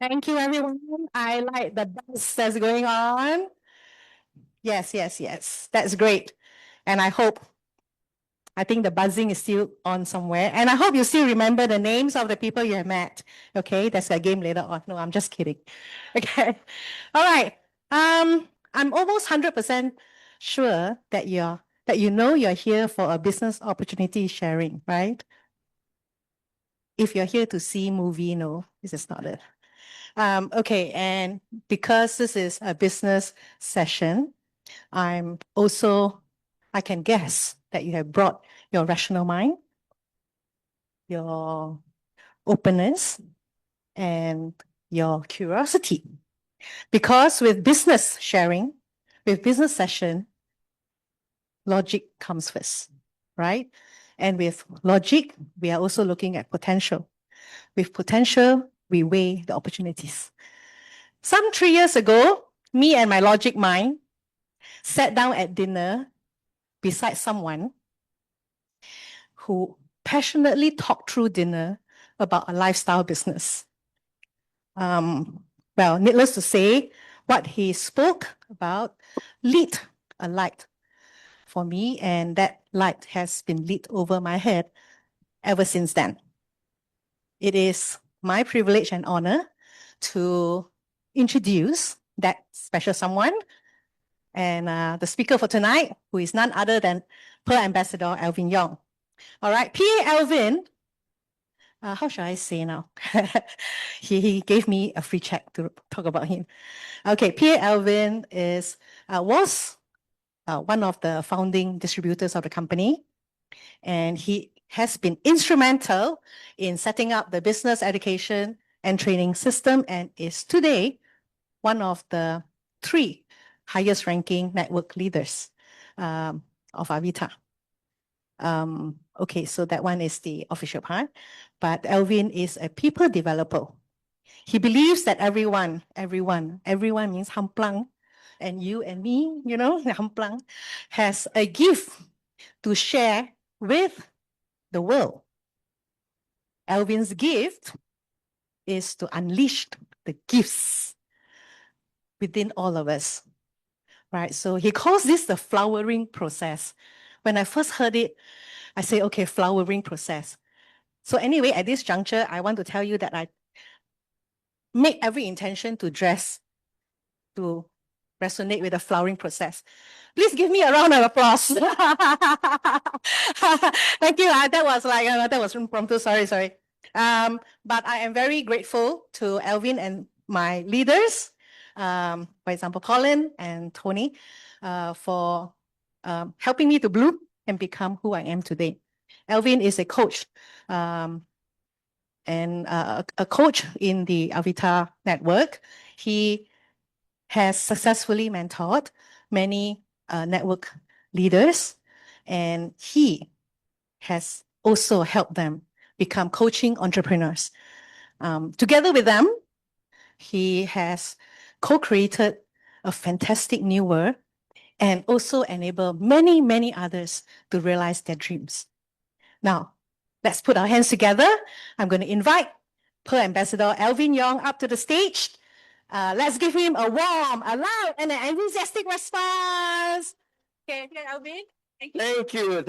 Thank you, everyone. I like the buzz that's going on. Yes, yes, yes. That's great. And I think the buzzing is still on somewhere. And I hope you still remember the names of the people you have met. Okay, that's a game later on. No, I'm just kidding. Okay. All right. I'm almost 100% sure that you know you're here for a business opportunity sharing, right? If you're here to see movie, no, this is not it. Okay, and because this is a business session, I can guess that you have brought your rational mind, your openness, and your curiosity. Because with business sharing, with business session, logic comes first, right? And with logic, we are also looking at potential. With potential, we weigh the opportunities. Some 3 years ago, me and my logic mind sat down at dinner beside someone who passionately talked through dinner about a lifestyle business. Well, needless to say, what he spoke about lit a light for me, and that light has been lit over my head ever since then. It is my privilege and honor to introduce that special someone and the speaker for tonight, who is none other than Pearl Ambassador Alvin Yong. All right, PA Alvin, how should I say now? he gave me a free check to talk about him. Okay, PA Alvin was one of the founding distributors of the company, and he has been instrumental in setting up the business education and training system, and is today one of the 3 highest ranking network leaders of Avita. Okay, so that one is the official part, but Alvin is a people developer. He believes that everyone means hamplang, and you and me, hamplang, has a gift to share with the world. Alvin's gift is to unleash the gifts within all of us, right? So he calls this the flowering process. When I first heard it, I say, okay, flowering process. So anyway, at this juncture, I want to tell you that I make every intention to dress to resonate with the flowering process. Please give me a round of applause. Thank you. That was impromptu. Sorry. But I am very grateful to Alvin and my leaders, for example, Colin and Tony, for helping me to bloom and become who I am today. Alvin is a coach and a coach in the Avita network. He has successfully mentored many network leaders, and he has also helped them become coaching entrepreneurs. Together with them, he has co-created a fantastic new world and also enabled many, many others to realize their dreams. Now, let's put our hands together. I'm going to invite Pearl Ambassador Alvin Yong up to the stage. Let's give him a warm, a loud, and an enthusiastic response. Okay, Alvin. Thank you.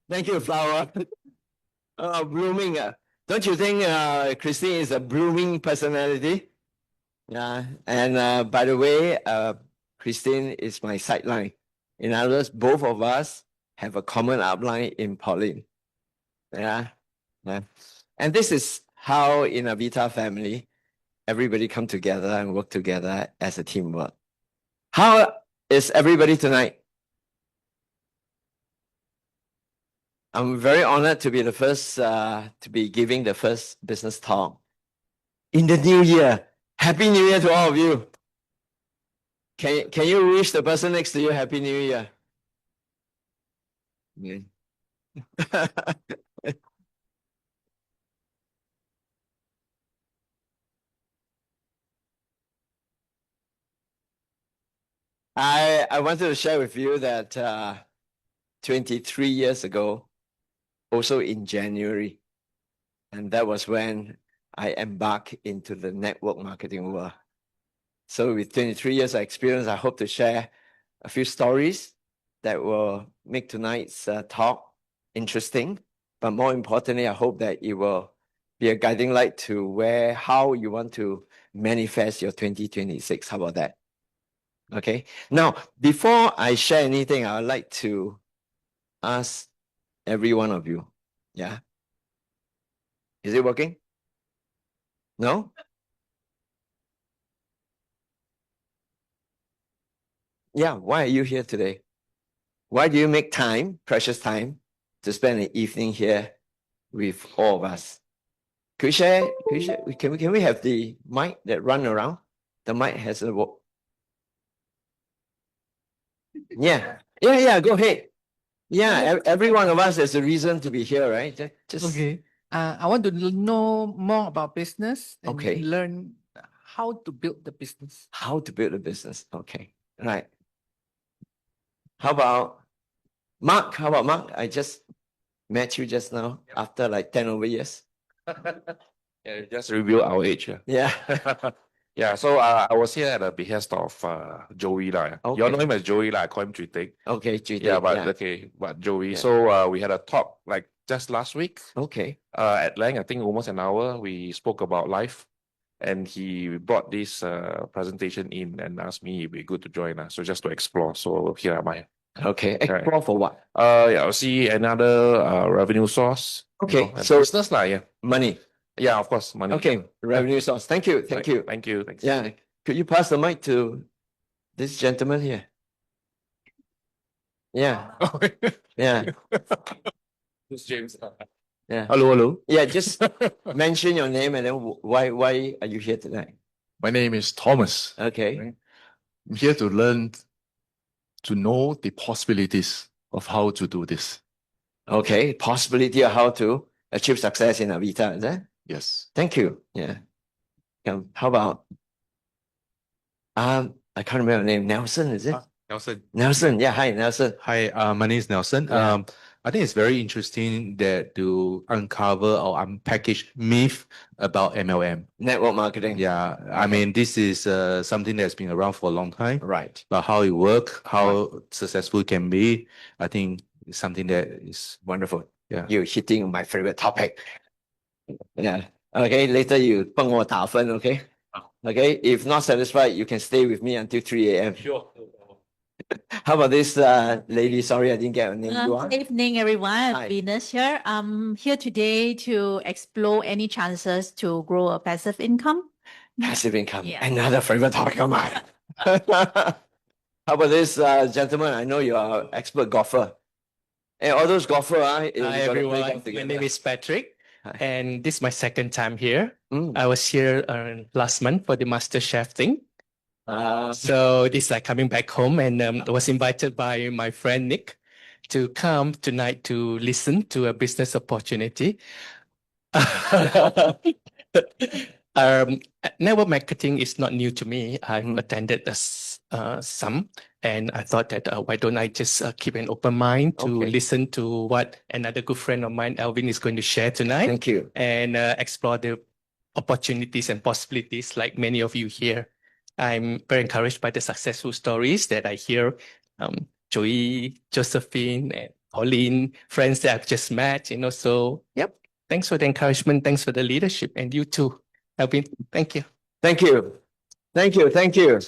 Thank you, Flower. Blooming. Don't you think Christine is a blooming personality? Yeah. And by the way, Christine is my sideline. In other words, both of us have a common upline in Pauline. Yeah. And this is how in a Vita family, everybody come together and work together as a teamwork. How is everybody tonight? I'm very honored to be the first, to be giving the first business talk in the new year. Happy New Year to all of you. Can you wish the person next to you Happy New Year? Yeah. I wanted to share with you that 23 years ago, also in January, and that was when I embarked into the network marketing world. So with 23 years of experience, I hope to share a few stories that will make tonight's talk interesting. But more importantly, I hope that it will be a guiding light to how you want to manifest your 2026. How about that? Okay. Now, before I share anything, I would like to ask every one of you. Yeah. Is it working? No? Yeah. Why are you here today? Why do you make time, precious time, to spend an evening here with all of us? Can we share? Can we have the mic that run around? The mic has a yeah. Go ahead. Yeah, every one of us has a reason to be here, right? Just Okay. I want to know more about business and Okay. learn how to build the business. how to build a business. Okay, right. How about Mark? How about Mark? I just met you just now after like 10 over years. Yeah, just reveal our age. Yeah. Yeah, so I was here at the behest of Joey. You all know Okay. him as Joey, I call him Tritik. Okay, Yeah, but Joey. Yeah. So we had a talk like just last week. Okay. At length, I think almost an hour. We spoke about life, and he brought this presentation in and asked me if it'd be good to join us. So just to explore. So here am I. Okay. Explore for what? Yeah, I'll see another revenue source. Okay, And so- business yeah. Money. Yeah, of course, money. Okay, revenue source. Thank you. Thank you. Thank you. Thanks. Yeah. Could you pass the mic to this gentleman here? Yeah. Yeah. This James. Yeah. Hello. Yeah. Just mention your name and then why are you here tonight? My name is Thomas. Okay. I'm here to learn to know the possibilities of how to do this. Okay. Possibility of how to achieve success in Avita, is that? Yes. Thank you. Yeah. How about I can't remember the name. Nelson, is it? Nelson. Nelson. Yeah. Hi, Nelson. Hi, my name is Nelson. Yeah. I think it's very interesting that to uncover or unpackage myth about MLM. Network marketing. Yeah, I mean, this is something that's been around for a long time, Right. but how it works, how successful it can be, I think it's something that is Wonderful. Yeah. You're hitting my favorite topic. Yeah. Okay. Later you 帮我打分, okay? Okay. If not satisfied, you can stay with me until 3 a.m. Sure. How about this lady? Sorry, I didn't get her name. You are? Good evening, everyone. Hi. Venus here. I'm here today to explore any chances to grow a passive income. Passive income. Yeah. Another favorite topic of mine. How about this gentleman? I know you are expert golfer. And all those golfer, Hi, everyone. My name is Patrick, Hi. and this is my second time here. Mm. I was here last month for the Master Chef thing. Uh, So this is like coming back home, and I was invited by my friend Nick to come tonight to listen to a business opportunity. Network marketing is not new to me. I've attended some, and I thought that why don't I just keep an open mind to Okay. listen to what another good friend of mine, Alvin, is going to share tonight, Thank you. and explore the opportunities and possibilities like many of you here. I'm very encouraged by the successful stories that I hear. Joey, Josephine, and Pauline, friends that I've just met, so yep. Thanks for the encouragement. Thanks for the leadership. And you too, Alvin. Thank you. Thank you. Thank you. Thank you.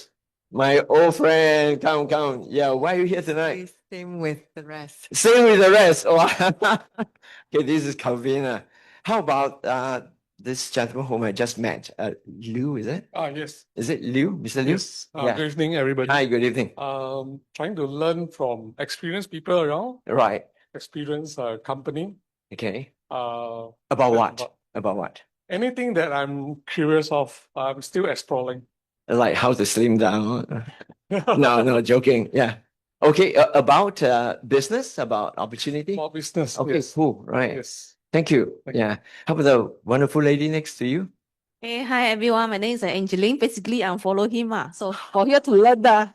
My old friend, come. Yeah, why are you here tonight? Same with the rest. Same with the rest. Oh, okay, this is Calvin. How about this gentleman whom I just met? Liu, is it? Yes. Is it Liu? Mr. Liu? Yes. Yeah. Good evening, everybody. Hi, good evening. Trying to learn from experienced people around, Right. experienced company. Okay. Uh, About and what? About what? anything that I'm curious of, I'm still exploring. Like how to slim down? No, joking. Yeah. Okay, about business, about opportunity. For business. Okay, Yes. cool. Right. Yes. Thank you. Thank you. Yeah. How about the wonderful lady next to you? Hey, hi everyone. My name is Angeline. Basically, I'm follow him. So for here to learn the.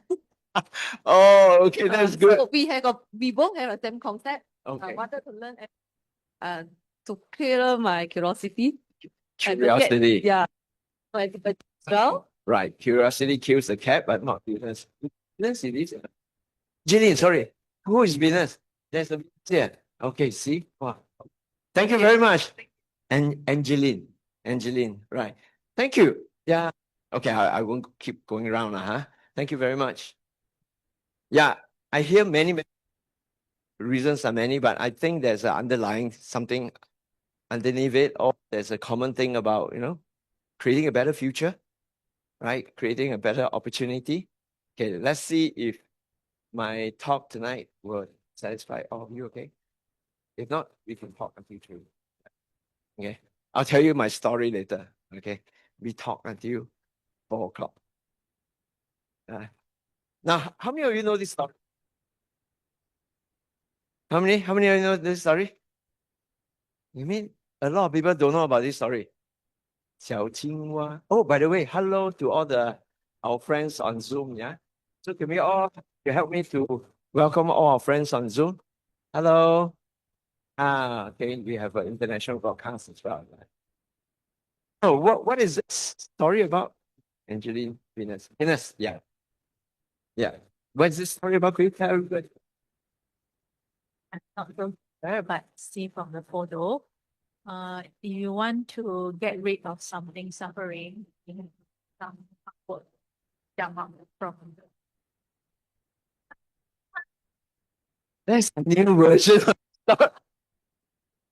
Oh, okay, that's good. So we both have the same concept. I Okay. wanted to learn to clear my curiosity. Curiosity. Yeah. But well, Right. Curiosity kills the cat, but not Venus. Venus it is. Jillian, sorry. Who is Venus? There's a Venus here. Okay, see? Wow. Thank you very much. And Angeline, right. Thank you. Yeah. Okay, I won't keep going around, huh? Thank you very much. Yeah, I hear many reasons are many, but I think there's an underlying something underneath it, or there's a common thing about, creating a better future, right? Creating a better opportunity. Okay, let's see if my talk tonight will satisfy all of you, okay? If not, we can talk until 3. Okay, I'll tell you my story later, okay? We talk until 4 o'clock. Now, how many of you know this story? How many of you know this story? You mean a lot of people don't know about this story? Xiao Qinghua. Oh, by the way, hello to all our friends on Zoom, yeah? So can we all, you help me to welcome all our friends on Zoom? Hello. Okay, we have an international broadcast as well. Oh, what is this story about? Angeline, Venus, yeah. Yeah. What's this story about? Can you tell everybody? I'm not from there, but see from the photo. If you want to get rid of something suffering, you have some upward jump up from That's a new version.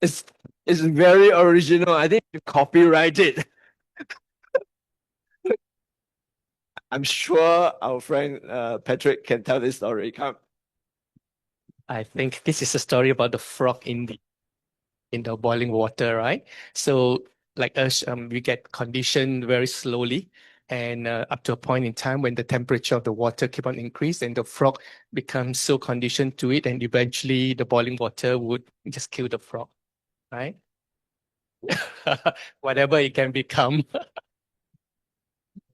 It's very original. I think you copyright it. I'm sure our friend Patrick can tell this story. Come. I think this is a story about the frog in the boiling water, right? So like us, we get conditioned very slowly, and up to a point in time when the temperature of the water keep on increase, and the frog becomes so conditioned to it, and eventually the boiling water would just kill the frog, right? Whatever it can become.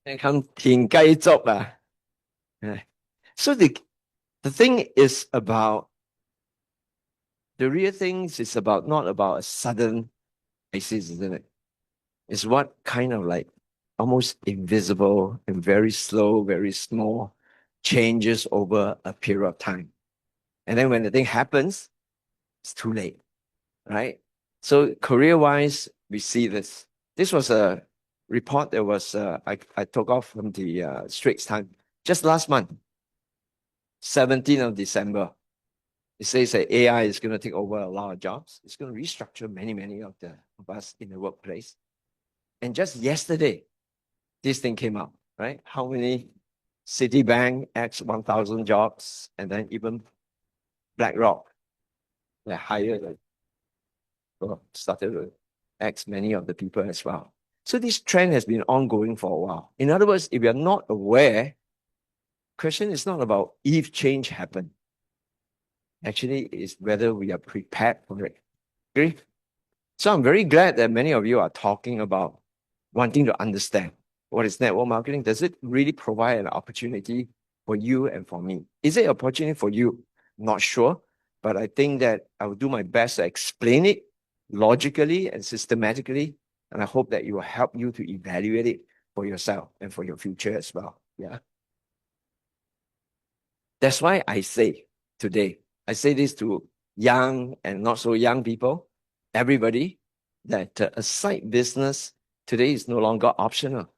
And come 田雞粥啊. So the thing is about the real thing is about not about a sudden crisis, isn't it? It's what kind of like almost invisible and very slow, very small changes over a period of time. And then when the thing happens, it's too late, right? So career-wise, we see this. This was a report that was I took off from the Straits Times just last month, 17th of December. It says that AI is going to take over a lot of jobs. It's going to restructure many of us in the workplace. And just yesterday, this thing came out, right? How many Citibank X 1,000 jobs, and then even BlackRock, they hired, started to X many of the people as well. So this trend has been ongoing for a while. In other words, if you're not aware, question is not about if change happened. Actually, it's whether we are prepared for it. Agree? So I'm very glad that many of you are talking about wanting to understand what is network marketing. Does it really provide an opportunity for you and for me? Is it an opportunity for you? Not sure, but I think that I will do my best to explain it logically and systematically, and I hope that it will help you to evaluate it for yourself and for your future as well. Yeah. That's why I say today, I say this to young and not so young people, everybody, that a side business today is no longer optional.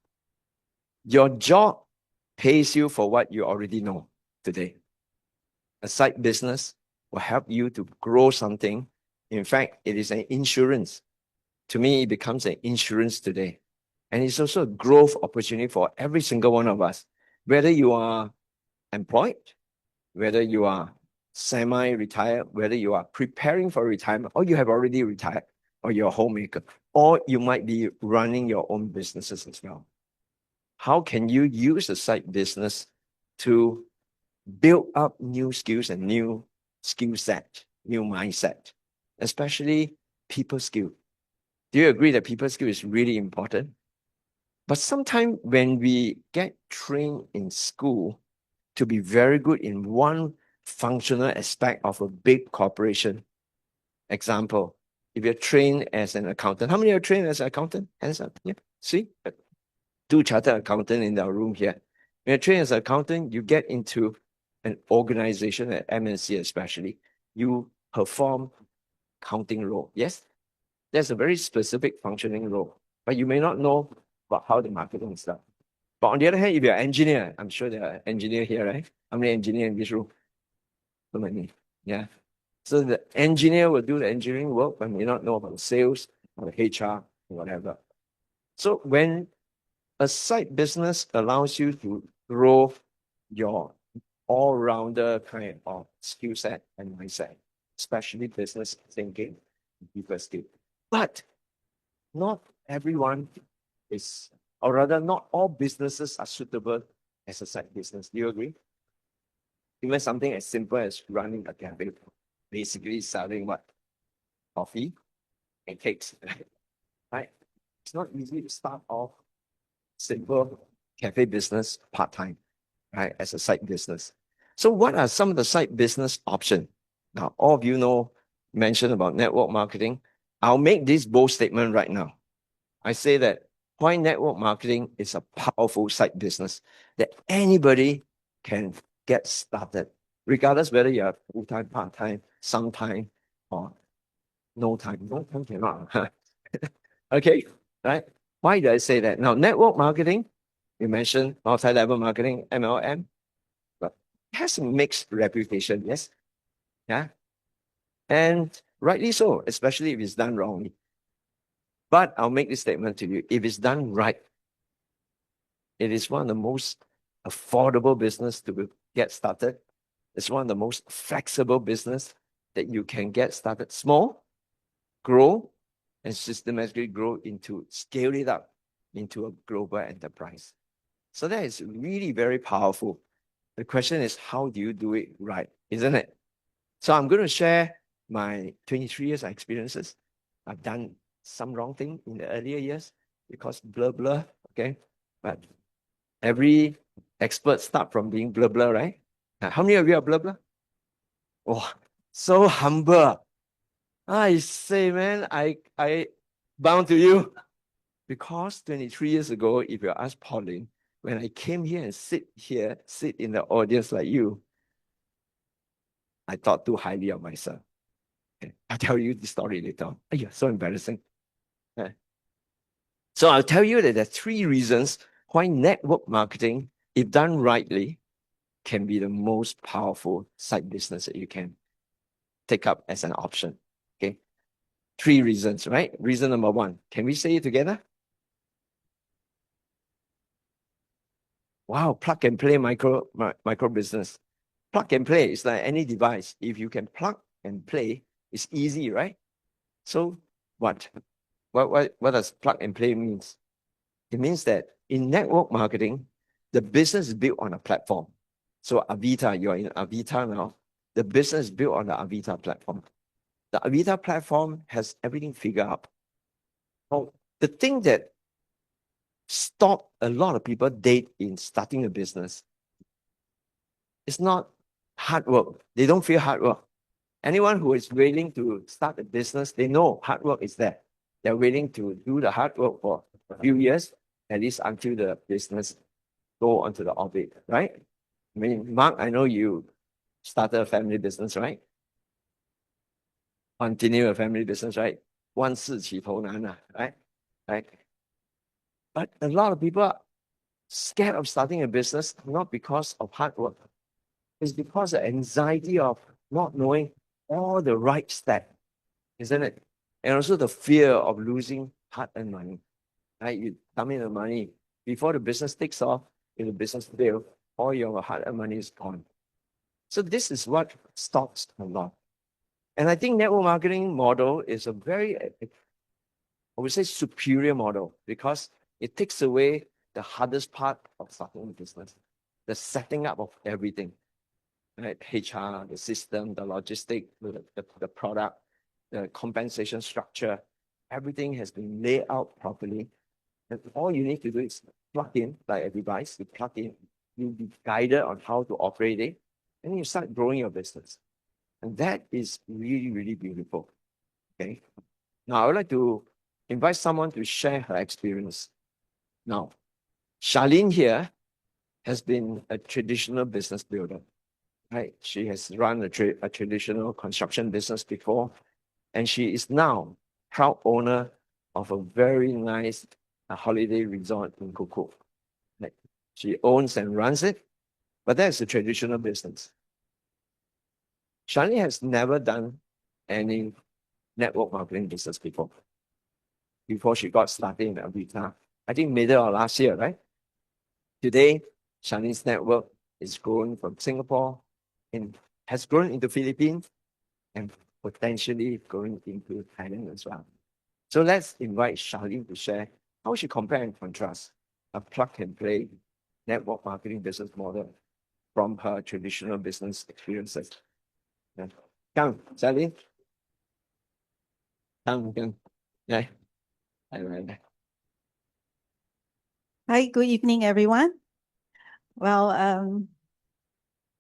Your job pays you for what you already know today. A side business will help you to grow something. In fact, it is an insurance. To me, it becomes an insurance today. And it's also a growth opportunity for every single one of us, whether you are employed, whether you are semi-retired, whether you are preparing for retirement, or you have already retired, or you're a homemaker, or you might be running your own businesses as well. How can you use the side business to build up new skills and new skill set, new mindset, especially people skill? Do you agree that people skill is really important? But sometimes when we get trained in school to be very good in one functional aspect of a big corporation, example, if you're trained as an accountant, how many are trained as an accountant? Hands up. Yeah. See? 2 chartered accountants in our room here. When you're trained as an accountant, you get into an organization at MNC especially. You perform accounting role. Yes? There's a very specific functioning role, but you may not know about how the marketing is done. But on the other hand, if you're an engineer, I'm sure there are engineers here, right? How many engineers in this room? So many. Yeah. So the engineer will do the engineering work, but may not know about the sales or the HR or whatever. So when a side business allows you to grow your all-rounder kind of skill set and mindset, especially business thinking, people skill. But not everyone is, or rather, not all businesses are suitable as a side business. Do you agree? Even something as simple as running a cafe, basically selling what? Coffee and cakes, right? It's not easy to start off simple cafe business part-time, right, as a side business. So what are some of the side business options? Now, all of you know, mentioned about network marketing. I'll make this bold statement right now. I say that why network marketing is a powerful side business that anybody can get started, regardless whether you're full-time, part-time, sometime, or no time. No time cannot. Okay, right? Why do I say that? Now, network marketing, you mentioned multi-level marketing, MLM, but it has a mixed reputation, yes? Yeah. And rightly so, especially if it's done wrongly. But I'll make this statement to you. If it's done right, it is one of the most affordable business to get started. It's one of the most flexible business that you can get started small, grow, and systematically grow into, scale it up into a global enterprise. So that is really very powerful. The question is, how do you do it right, isn't it? So I'm going to share my 23 years of experiences. I've done some wrong thing in the earlier years because blah, blah, okay? But every expert start from being blah, blah, right? How many of you are blah, blah? Oh, so humble. I say, man, I bound to you. Because 23 years ago, if you ask Pauline, when I came here and sit in the audience like you, I thought too highly of myself. Okay. I'll tell you the story later on. Yeah, so embarrassing. Yeah. So I'll tell you that there are 3 reasons why network marketing, if done rightly, can be the most powerful side business that you can take up as an option. Okay. 3 reasons, right? Reason number 1. Can we say it together? Wow, plug and play micro business. Plug and play is like any device. If you can plug and play, it's easy, right? So what does plug and play means? It means that in network marketing, the business is built on a platform. So Avita, you're in Avita now. The business is built on the Avita platform. The Avita platform has everything figured out. Now, the thing that stopped a lot of people dead in starting a business, it's not hard work. They don't feel hard work. Anyone who is willing to start a business, they know hard work is there. They're willing to do the hard work for a few years, at least until the business go onto the orbit, right? I mean, Mark, I know you started a family business, right? Continue a family business, right? 万事起头难, right? Right? But a lot of people are scared of starting a business, not because of hard work. It's because of anxiety of not knowing all the right steps, isn't it? And also the fear of losing hard-earned money. Right? You come in the money before the business takes off, if the business fails, all your hard-earned money is gone. So this is what stops a lot. And I think network marketing model is a very, I would say, superior model because it takes away the hardest part of starting a business, the setting up of everything. Right? HR, the system, the logistic, the product, the compensation structure, everything has been laid out properly. And all you need to do is plug in, like a device, you plug in, you'll be guided on how to operate it, and you start growing your business. And that is really, really beautiful. Okay. Now, I would like to invite someone to share her experience. Now, Charlene here has been a traditional business builder, right? She has run a traditional construction business before, and she is now proud owner of a very nice holiday resort in Kuku. Right? She owns and runs it, but that's a traditional business. Charlene has never done any network marketing business before she got started in Alvin. I think middle of last year, right? Today, Charlene's network is growing from Singapore and has grown into Philippines and potentially going into Thailand as well. So let's invite Charlene to share how she compare and contrast a plug-and-play network marketing business model from her traditional business experiences. Yeah. Come, Charlene. Come. Yeah. Hi, good evening, everyone. Well,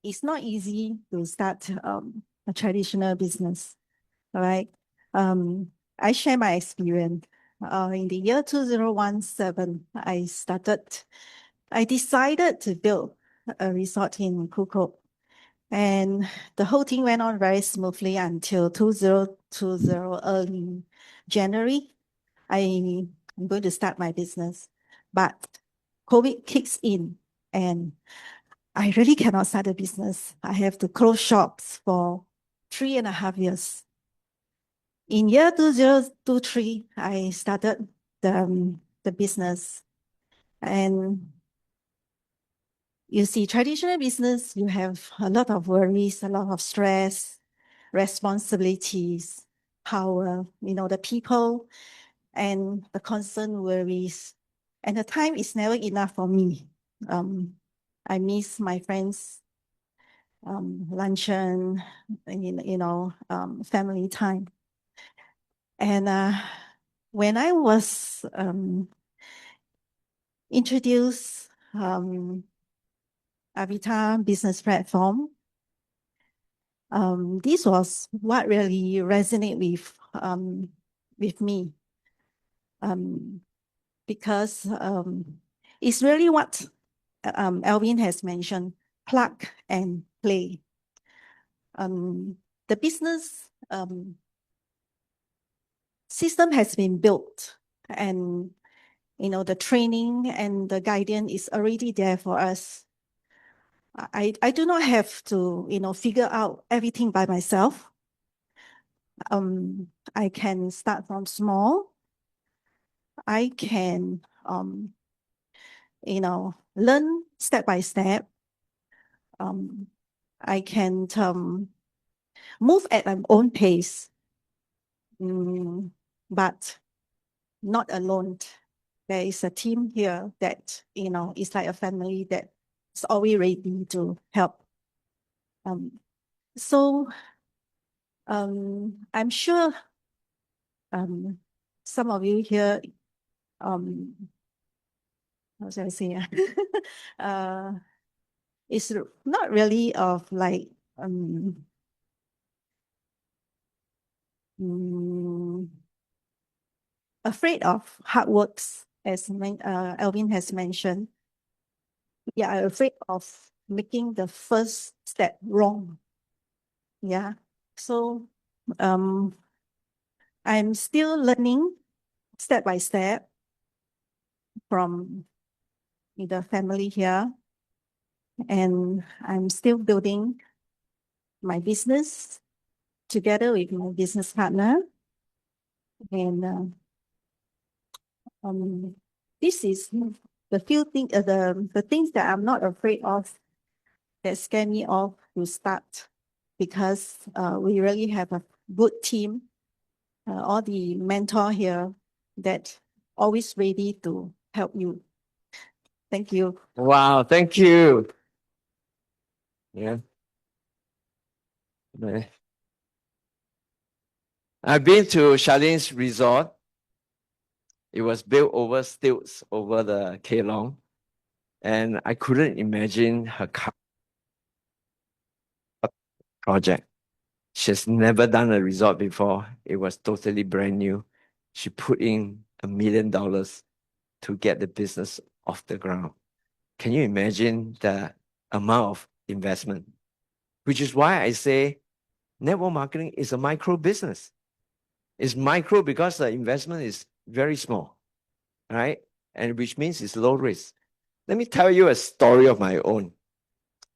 it's not easy to start a traditional business, all right? I share my experience. In the year 2017, I decided to build a resort in Kuko. And the whole thing went on very smoothly until 2020, early January. I'm going to start my business, but COVID kicks in and I really cannot start a business. I have to close shops for 3.5 years. In year 2023, I started the business. And you see, traditional business, you have a lot of worries, a lot of stress, responsibilities, power, the people and the constant worries. And the time is never enough for me. I miss my friends, luncheon, family time. And when I was introduced Avita business platform, this was what really resonated with me. Because it's really what Alvin has mentioned, plug and play. The business system has been built, and the training and the guidance is already there for us. I do not have to figure out everything by myself. I can start from small. I can learn step by step. I can move at my own pace, but not alone. There is a team here that, is like a family that is always ready to help. So I'm sure some of you here, how should I say, it's not really of like afraid of hard works, as Alvin has mentioned. Yeah, I'm afraid of making the first step wrong. Yeah, so I'm still learning step by step from the family here, and I'm still building my business together with my business partner. And this is the few things, the things that I'm not afraid of that scare me off to start, because we really have a good team, all the mentor here that always ready to help you. Thank you. Wow, thank you. Yeah. I've been to Charlene's resort. It was built over stilts over the Kelong, and I couldn't imagine her project. She's never done a resort before. It was totally brand new. she put in $1 million to get the business off the ground. Can you imagine the amount of investment? Which is why I say network marketing is a micro business. It's micro because the investment is very small, right? And which means it's low risk. Let me tell you a story of my own.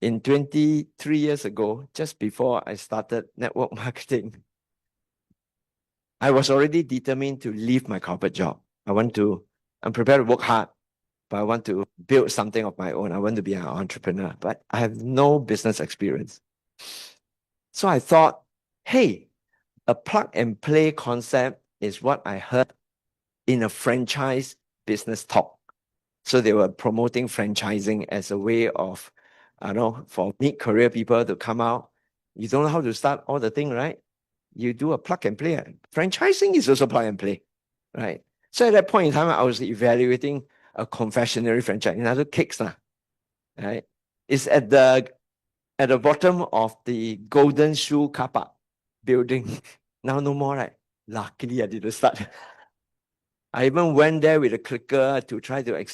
In 23 years ago, just before I started network marketing, I was already determined to leave my corporate job. I'm prepared to work hard, but I want to build something of my own. I want to be an entrepreneur, but I have no business experience. So I thought, hey, a plug and play concept is what I heard in a franchise business talk. So they were promoting franchising as a way of, for mid-career people to come out. You don't know how to start all the thing, right? You do a plug and play. Franchising is also plug and play, right? So at that point in time, I was evaluating a confectionery franchise, another cakes, right? It's at the bottom of the Golden Shoe car park building. Now no more, right? Luckily, I didn't start. I even went there with a clicker to try to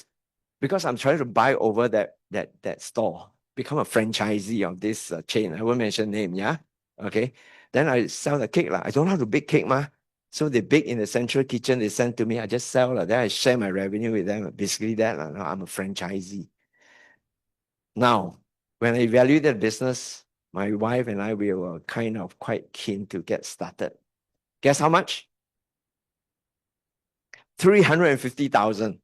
because I'm trying to buy over that store, become a franchisee of this chain. I won't mention name, yeah? Okay. Then I sell the cake. I don't know how to bake cake, ma. So they bake in the central kitchen, they send to me, I just sell. Then I share my revenue with them. Basically that, I'm a franchisee. Now, when I evaluated the business, my wife and I, we were kind of quite keen to get started. Guess how much? 350,000.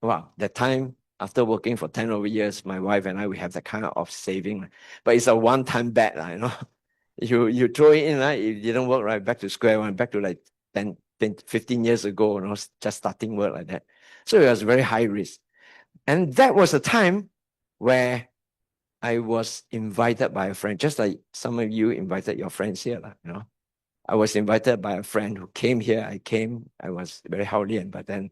Wow, that time, after working for 10 over years, my wife and I, we have that kind of saving. But it's a one-time bet, You throw it in, right? It didn't work, right? Back to square one, back to like 10, 15 years ago, just starting work like that. So it was very high risk. And that was a time where I was invited by a friend, just like some of you invited your friends here, I was invited by a friend who came here. I was very Howlian, but then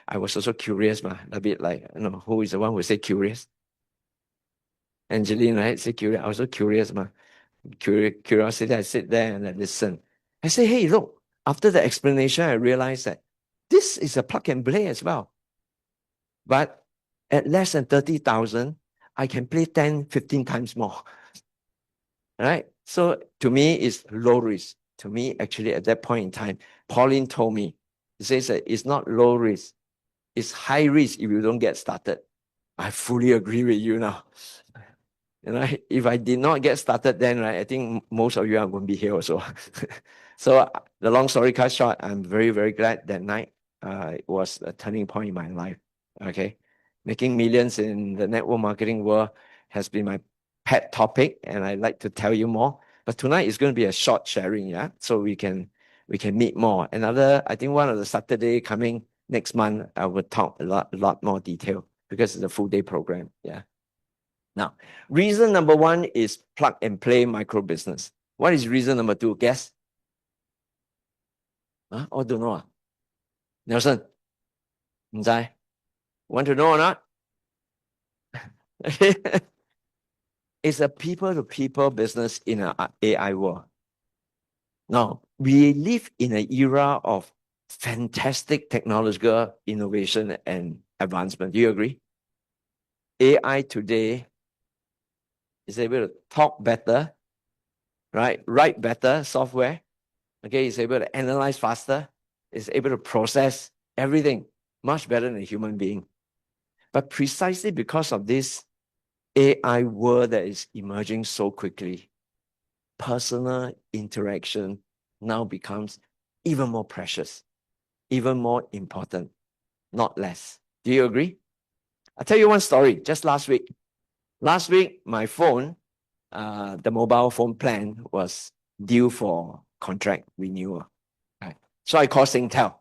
I was also curious, a bit like, who is the one who say curious? Angeline, right? Say curious. I was also curious, Curiosity, I sit there and I listen. I say, hey, look, after the explanation, I realized that this is a plug and play as well. But at less than 30,000, I can play 10, 15 times more. Right? So to me, it's low risk. To me, actually, at that point in time, Pauline told me, she says that it's not low risk, it's high risk if you don't get started. I fully agree with you now. If I did not get started then, right, I think most of you are going to be here also. So the long story cut short, I'm very, very glad that night it was a turning point in my life. Okay. Making millions in the network marketing world has been my pet topic, and I'd like to tell you more. But tonight is going to be a short sharing, yeah. So we can meet more. I think one of the Saturday coming next month, I will talk a lot more detail because it's a full day program. Yeah. Now, reason number one is plug and play micro business. What is reason number two? Guess? Or don't know? Nelson? Nzai? Want to know or not? It's a people-to-people business in an AI world. Now, we live in an era of fantastic technological innovation and advancement. Do you agree? AI today is able to talk better, right? Write better software. Okay, it's able to analyze faster. It's able to process everything much better than a human being. But precisely because of this AI world that is emerging so quickly, personal interaction now becomes even more precious, even more important, not less. Do you agree? I'll tell you one story. Just last week. Last week, my phone, the mobile phone plan was due for contract renewal. Right. So I called Singtel.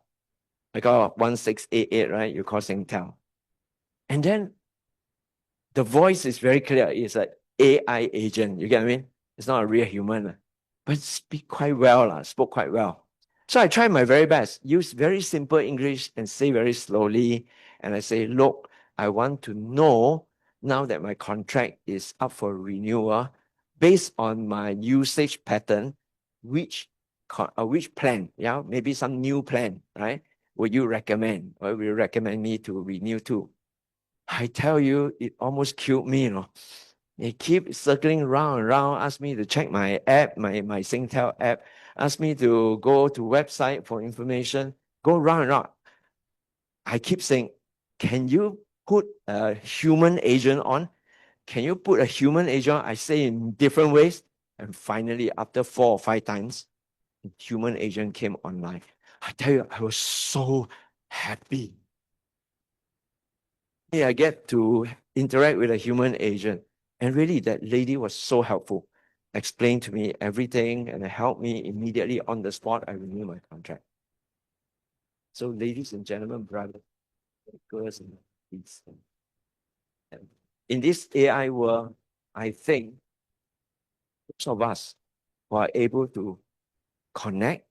I got 1688, right? You call Singtel. And then the voice is very clear. It's an AI agent. You get what I mean? It's not a real human. But spoke quite well. So I tried my very best, use very simple English and say very slowly. And I say, look, I want to know now that my contract is up for renewal, based on my usage pattern, which which plan, yeah, maybe some new plan, right? Would you recommend, or will you recommend me to renew to? I tell you, it almost killed me, you know. They keep circling round and round, ask me to check my app, my Singtel app, ask me to go to website for information, go round and round. I keep saying, can you put a human agent on? Can you put a human agent? I say in different ways. And finally, after 4 or 5 times, the human agent came online. I tell you, I was so happy. I get to interact with a human agent. And really, that lady was so helpful. Explained to me everything and helped me immediately on the spot. I renew my contract. So, ladies and gentlemen, brothers, girls, and ladies, in this AI world, I think most of us who are able to connect,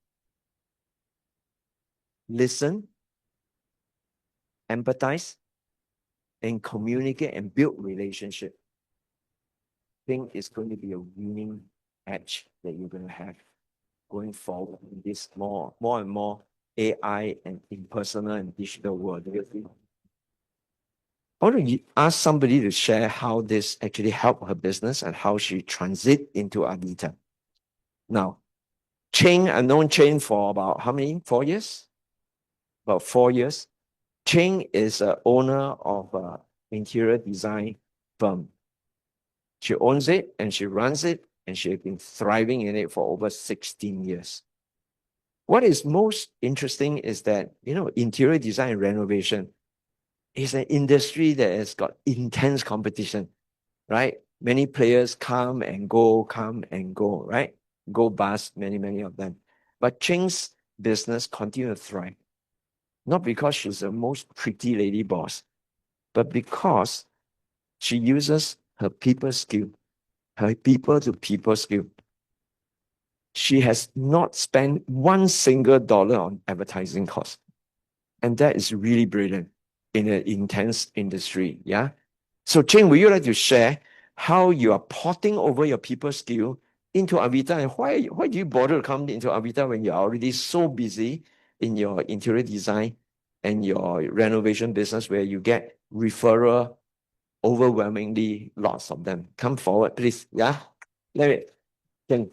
listen, empathize, and communicate and build relationship, I think it's going to be a winning edge that you're going to have going forward in this more and more AI and impersonal and digital world. I want to ask somebody to share how this actually helped her business and how she transit into Avita. Now, Cheng, I've known Cheng for about how many? 4 years? About 4 years. Cheng is an owner of an interior design firm. She owns it and she runs it, and she has been thriving in it for over 16 years. What is most interesting is that, interior design and renovation is an industry that has got intense competition, right? Many players come and go, right? Go bust, many of them. But Cheng's business continues to thrive. Not because she's the most pretty lady boss, but because she uses her people skill, her people-to-people skill. She has not spent $1 single on advertising costs. And that is really brilliant in an intense industry, yeah? So Cheng, would you like to share how you are porting over your people skill into Avita, and why do you bother to come into Avita when you're already so busy in your interior design and your renovation business where you get referral overwhelmingly lots of them? Come forward, please. Yeah. Let me. Cheng.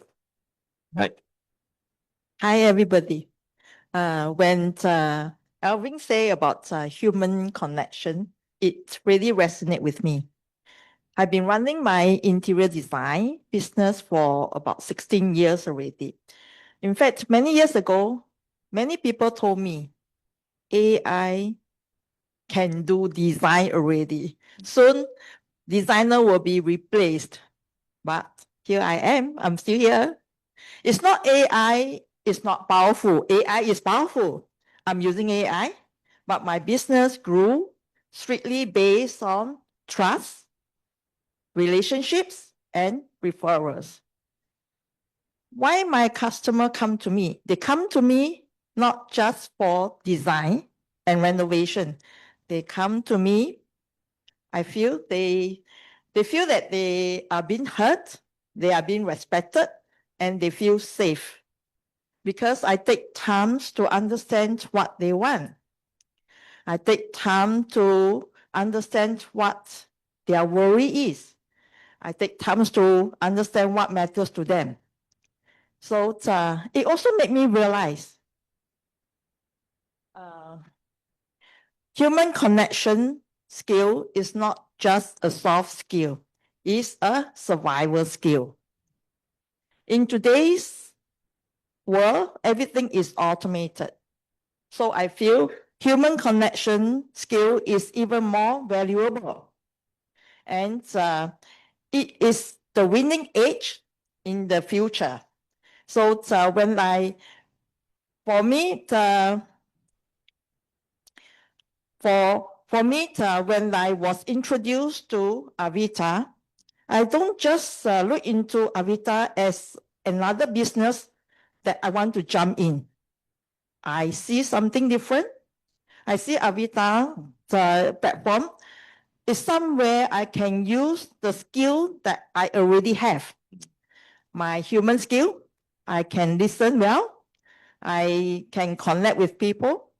Right. Hi, everybody. When Alvin say about human connection, it really resonate with me. I've been running my interior design business for about 16 years already. In fact, many years ago, many people told me AI can do design already. Soon, designer will be replaced. But here I am, I'm still here. It's not AI is not powerful. AI is powerful. I'm using AI, but my business grew strictly based on trust, relationships, and referrals. Why my customer come to me? They come to me not just for design and renovation. They come to me, I feel they feel that they are being heard, they are being respected, and they feel safe. Because I take time to understand what they want. I take time to understand what their worry is. I take time to understand what matters to them. So it also made me realize human connection skill is not just a soft skill, it's a survival skill. In today's world, everything is automated. So I feel human connection skill is even more valuable. And it is the winning edge in the future. So when when I was introduced to Avita, I don't just look into Avita as another business that I want to jump in. I see something different. I see Avita, the platform, is somewhere I can use the skill that I already have. My human skill, I can listen well, I can connect with people,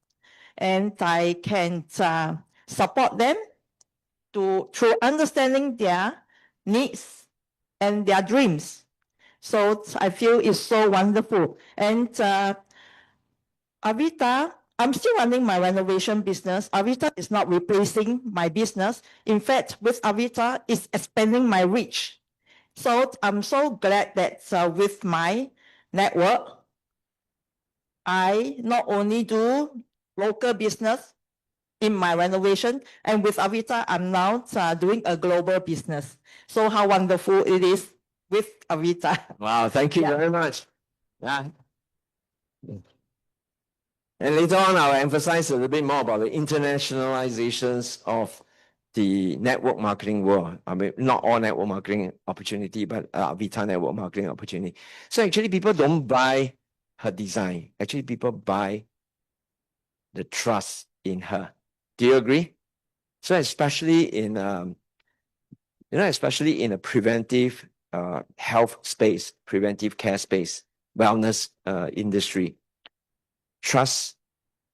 and I can support them through understanding their needs and their dreams. So I feel it's so wonderful. And Avita, I'm still running my renovation business. Avita is not replacing my business. In fact, with Avita, it's expanding my reach. So I'm so glad that with my network, I not only do local business in my renovation, and with Avita, I'm now doing a global business. So how wonderful it is with Avita. Wow, thank you Yeah. very much. Yeah. And later on, I'll emphasize a little bit more about the internationalizations of the network marketing world. I mean, not all network marketing opportunity, but Avita network marketing opportunity. So actually, people don't buy her design. Actually, people buy the trust in her. Do you agree? So especially in especially in a preventive health space, preventive care space, wellness industry, trust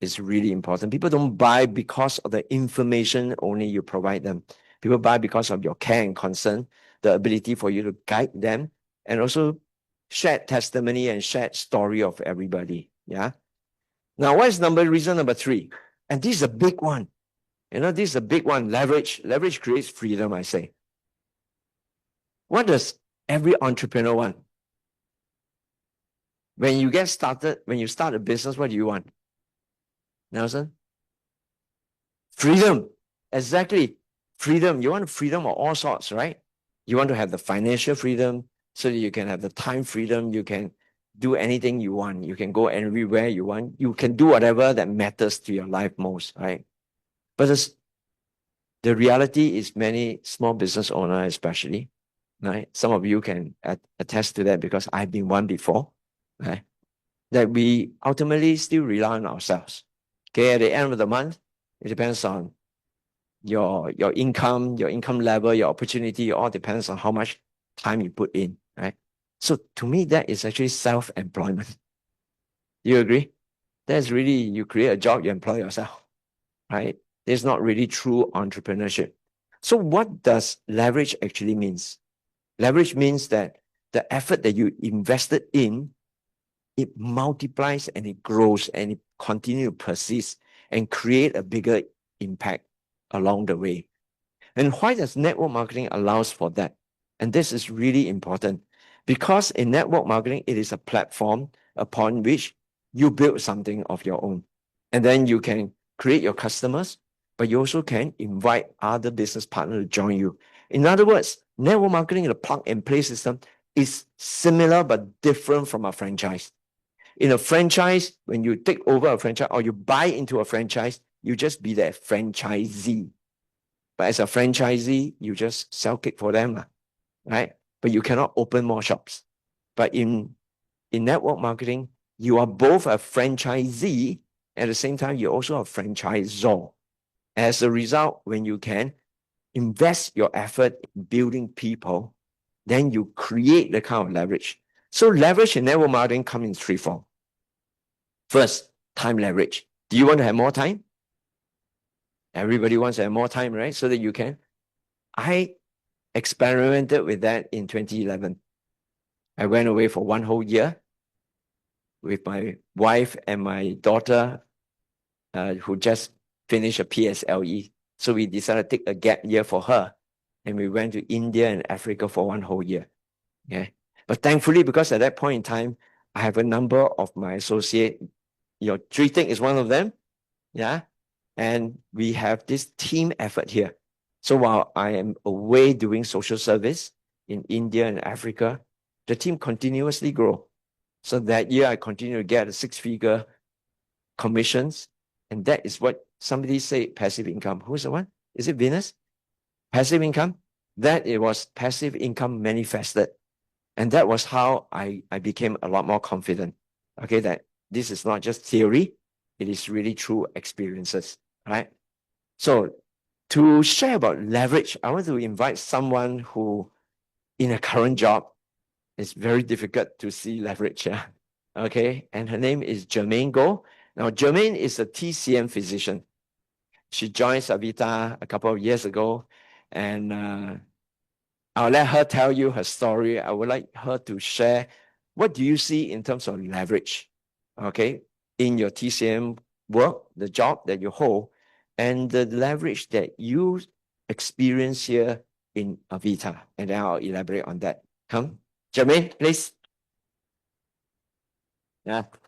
is really important. People don't buy because of the information only you provide them. People buy because of your care and concern, the ability for you to guide them, and also share testimony and share story of everybody. Yeah. Now, what is reason number 3? And this is a big one. This is a big one. Leverage. Leverage creates freedom, I say. What does every entrepreneur want? When you get started, when you start a business, what do you want? Nelson? Freedom. Exactly. Freedom. You want freedom of all sorts, right? You want to have the financial freedom so that you can have the time freedom. You can do anything you want. You can go everywhere you want. You can do whatever that matters to your life most, right? But the reality is many small business owners especially, right? Some of you can attest to that because I've been one before, right? That we ultimately still rely on ourselves. Okay, at the end of the month, it depends on your income level, your opportunity, all depends on how much time you put in, right? So to me, that is actually self-employment. Do you agree? That's really, you create a job, you employ yourself, right? It's not really true entrepreneurship. So what does leverage actually means? Leverage means that the effort that you invested in, it multiplies and it grows and it continues to persist and create a bigger impact along the way. And why does network marketing allows for that? And this is really important because in network marketing, it is a platform upon which you build something of your own. And then you can create your customers, but you also can invite other business partners to join you. In other words, network marketing in a plug and play system is similar but different from a franchise. In a franchise, when you take over a franchise or you buy into a franchise, you just be the franchisee. But as a franchisee, you just sell cake for them, right? But you cannot open more shops. But in network marketing, you are both a franchisee, at the same time, you're also a franchisor. As a result, when you can invest your effort in building people, then you create the kind of leverage. So leverage in network marketing comes in 3 forms. First, time leverage. Do you want to have more time? Everybody wants to have more time, right? So that you can. I experimented with that in 2011. I went away for 1 whole year with my wife and my daughter, who just finished a PSLE. So we decided to take a gap year for her. And we went to India and Africa for 1 whole year. Okay. But thankfully, because at that point in time, I have a number of my associates. Treating is one of them. Yeah. And we have this team effort here. So while I am away doing social service in India and Africa, the team continuously grow. So that year I continue to get a 6-figure commissions. And that is what somebody said, passive income. Who's the one? Is it Venus? Passive income? That it was passive income manifested. And that was how I became a lot more confident. Okay, that this is not just theory, it is really true experiences, right? So to share about leverage, I want to invite someone who in a current job, it's very difficult to see leverage. Yeah? Okay, and her name is Jermaine Goh. Now, Jermaine is a TCM physician. She joined Savita a couple of years ago, and I'll let her tell you her story. I would like her to share what do you see in terms of leverage, okay, in your TCM work, the job that you hold, and the leverage that you experience here in Avita. And then I'll elaborate on that. Come, Jermaine, please.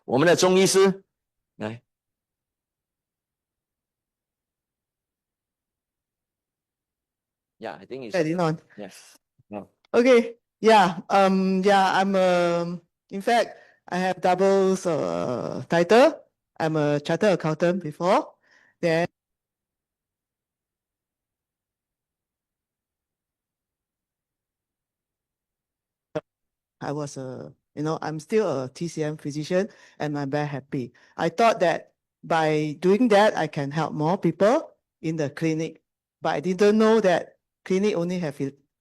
我们的中医师来。Yeah, I think it's Ready on. yes. No. Okay. Yeah. I'm in fact I have double title. I'm a chartered accountant before. Then I was I'm still a TCM physician and I'm very happy. I thought that by doing that, I can help more people in the clinic. But I didn't know that clinic only have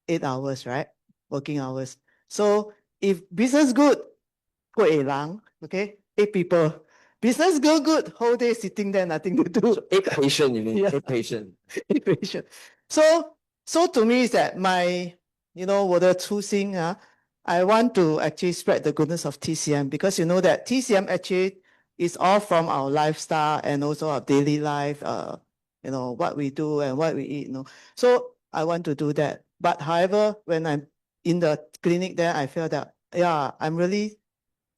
8 hours, right? Working hours. So if business good, 8 lang, okay? 8 people. Business go good, whole day sitting there, nothing to do. So 8 patient, you mean? Yeah. 8 patient. 8 patient. So to me is that my, 我的初心 I want to actually spread the goodness of TCM because you know that TCM actually is all from our lifestyle and also our daily life, what we do and what we eat, So I want to do that. But however, when I'm in the clinic there, I feel that, I'm really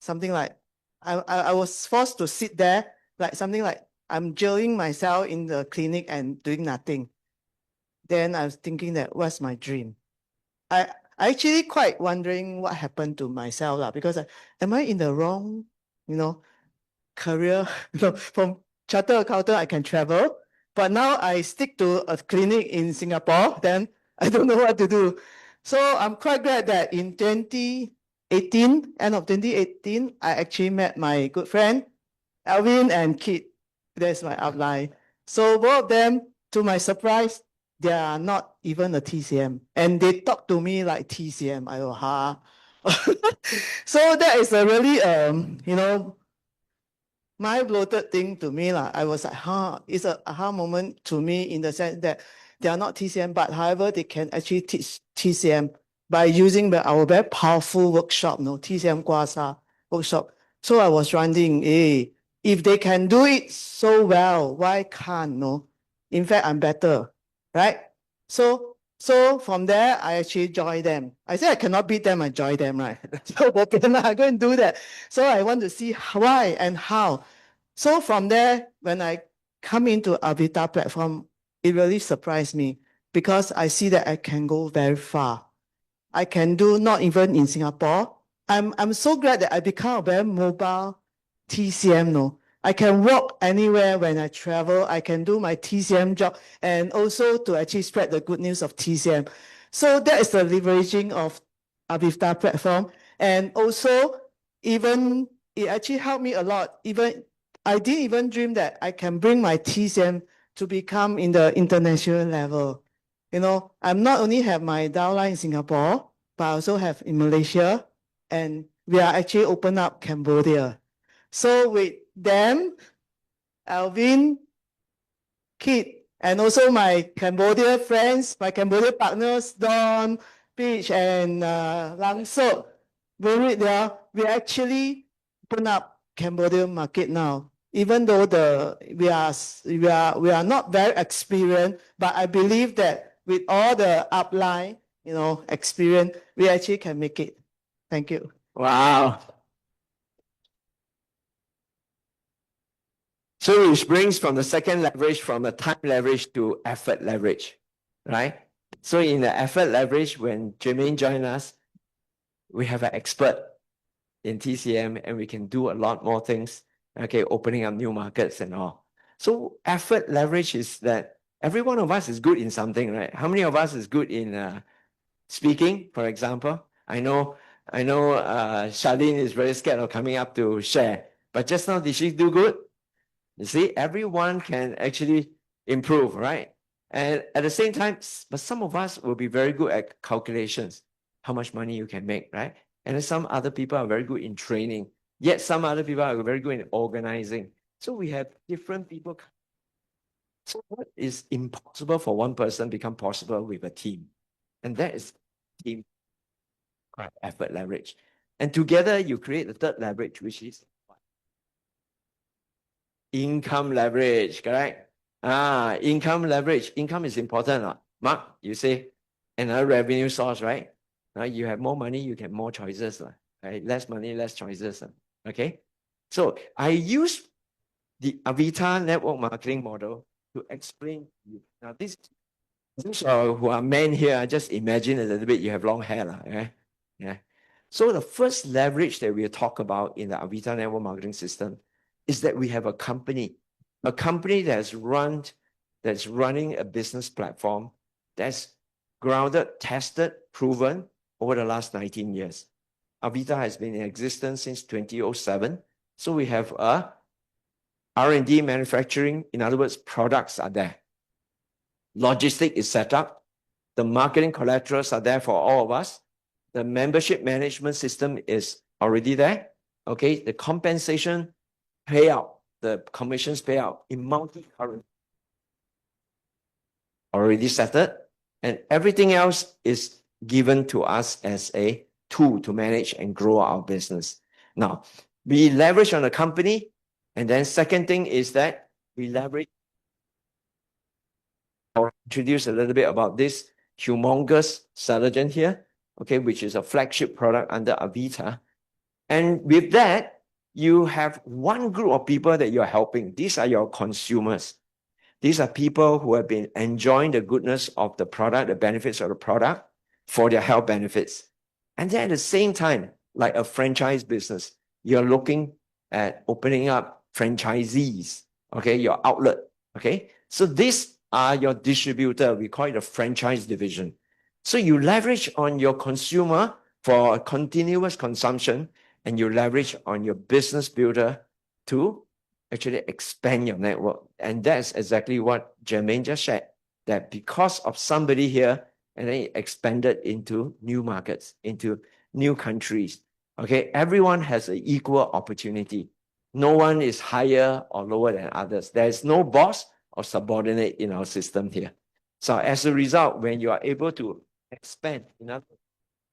something like, I was forced to sit there, like something like I'm jailing myself in the clinic and doing nothing. Then I was thinking that what's my dream? I actually quite wondering what happened to myself because am I in the wrong, career? From chartered accountant, I can travel, but now I stick to a clinic in Singapore, then I don't know what to do. So I'm quite glad that in 2018, end of 2018, I actually met my good friend, Alvin and Kit. That's my outline. So both of them, to my surprise, they are not even a TCM. And they talk to me like TCM. I go, huh? So that is a really, my bloated thing to me. I was like, it's a aha moment to me in the sense that they are not TCM, but however, they can actually teach TCM by using our very powerful workshop, TCM Kwasa workshop. So I was wondering, if they can do it so well, why can't, In fact, I'm better, right? So from there, I actually joined them. I said I cannot beat them, I joined them, right? So I go and do that. So I want to see why and how. So from there, when I come into Avita platform, it really surprised me because I see that I can go very far. I can do not even in Singapore. I'm so glad that I become a very mobile TCM, I can walk anywhere when I travel. I can do my TCM job and also to actually spread the good news of TCM. So that is the leveraging of Avista platform. And also, even it actually helped me a lot. I didn't even dream that I can bring my TCM to become in the international level. I'm not only have my downline in Singapore, but I also have in Malaysia, and we are actually open up Cambodia. So with them, Alvin, Kit, and also my Cambodia friends, my Cambodia partners, Don, Peach, and Lang So, we actually open up Cambodia market now. Even though we are not very experienced, but I believe that with all the upline, experience, we actually can make it. Thank you. Wow. So which brings from the second leverage from the time leverage to effort leverage, right? So in the effort leverage, when Jermaine joined us, we have an expert in TCM and we can do a lot more things, okay, opening up new markets and all. So effort leverage is that every one of us is good in something, right? How many of us is good in speaking, for example? I know Charlene is very scared of coming up to share, but just now, did she do good? You see, everyone can actually improve, right? And at the same time, but some of us will be very good at calculations, how much money you can make, right? And then some other people are very good in training. Yet some other people are very good in organizing. So we have different people. So what is impossible for one person become possible with a team. And that is team effort leverage. And together you create the third leverage, which is income leverage, correct? Income leverage. Income is important. Mark, you say another revenue source, right? You have more money, you get more choices, right? Less money, less choices. Okay. So I use the Avita network marketing model to explain to you. Now, those who are men here, just imagine a little bit, you have long hair, okay? Yeah. So the first leverage that we'll talk about in the Avita network marketing system is that we have a company that's running a business platform that's grounded, tested, proven over the last 19 years. Avita has been in existence since 2007. So we have a R&D manufacturing, in other words, products are there. Logistic is set up. The marketing collaterals are there for all of us. The membership management system is already there. Okay, the compensation payout, the commissions payout in multi-currency already settled, and everything else is given to us as a tool to manage and grow our business. Now, we leverage on the company, and then second thing is that we leverage. I'll introduce a little bit about this humongous Celogen here, okay, which is a flagship product under Avita. And with that, you have one group of people that you're helping. These are your consumers. These are people who have been enjoying the goodness of the product, the benefits of the product for their health benefits. And then at the same time, like a franchise business, you're looking at opening up franchisees, okay, your outlet, okay? So these are your distributor. We call it a franchise division. So you leverage on your consumer for continuous consumption, and you leverage on your business builder to actually expand your network. And that's exactly what Jermaine just shared, that because of somebody here, and then it expanded into new markets, into new countries. Okay, everyone has an equal opportunity. No one is higher or lower than others. There is no boss or subordinate in our system here. So as a result, when you are able to expand,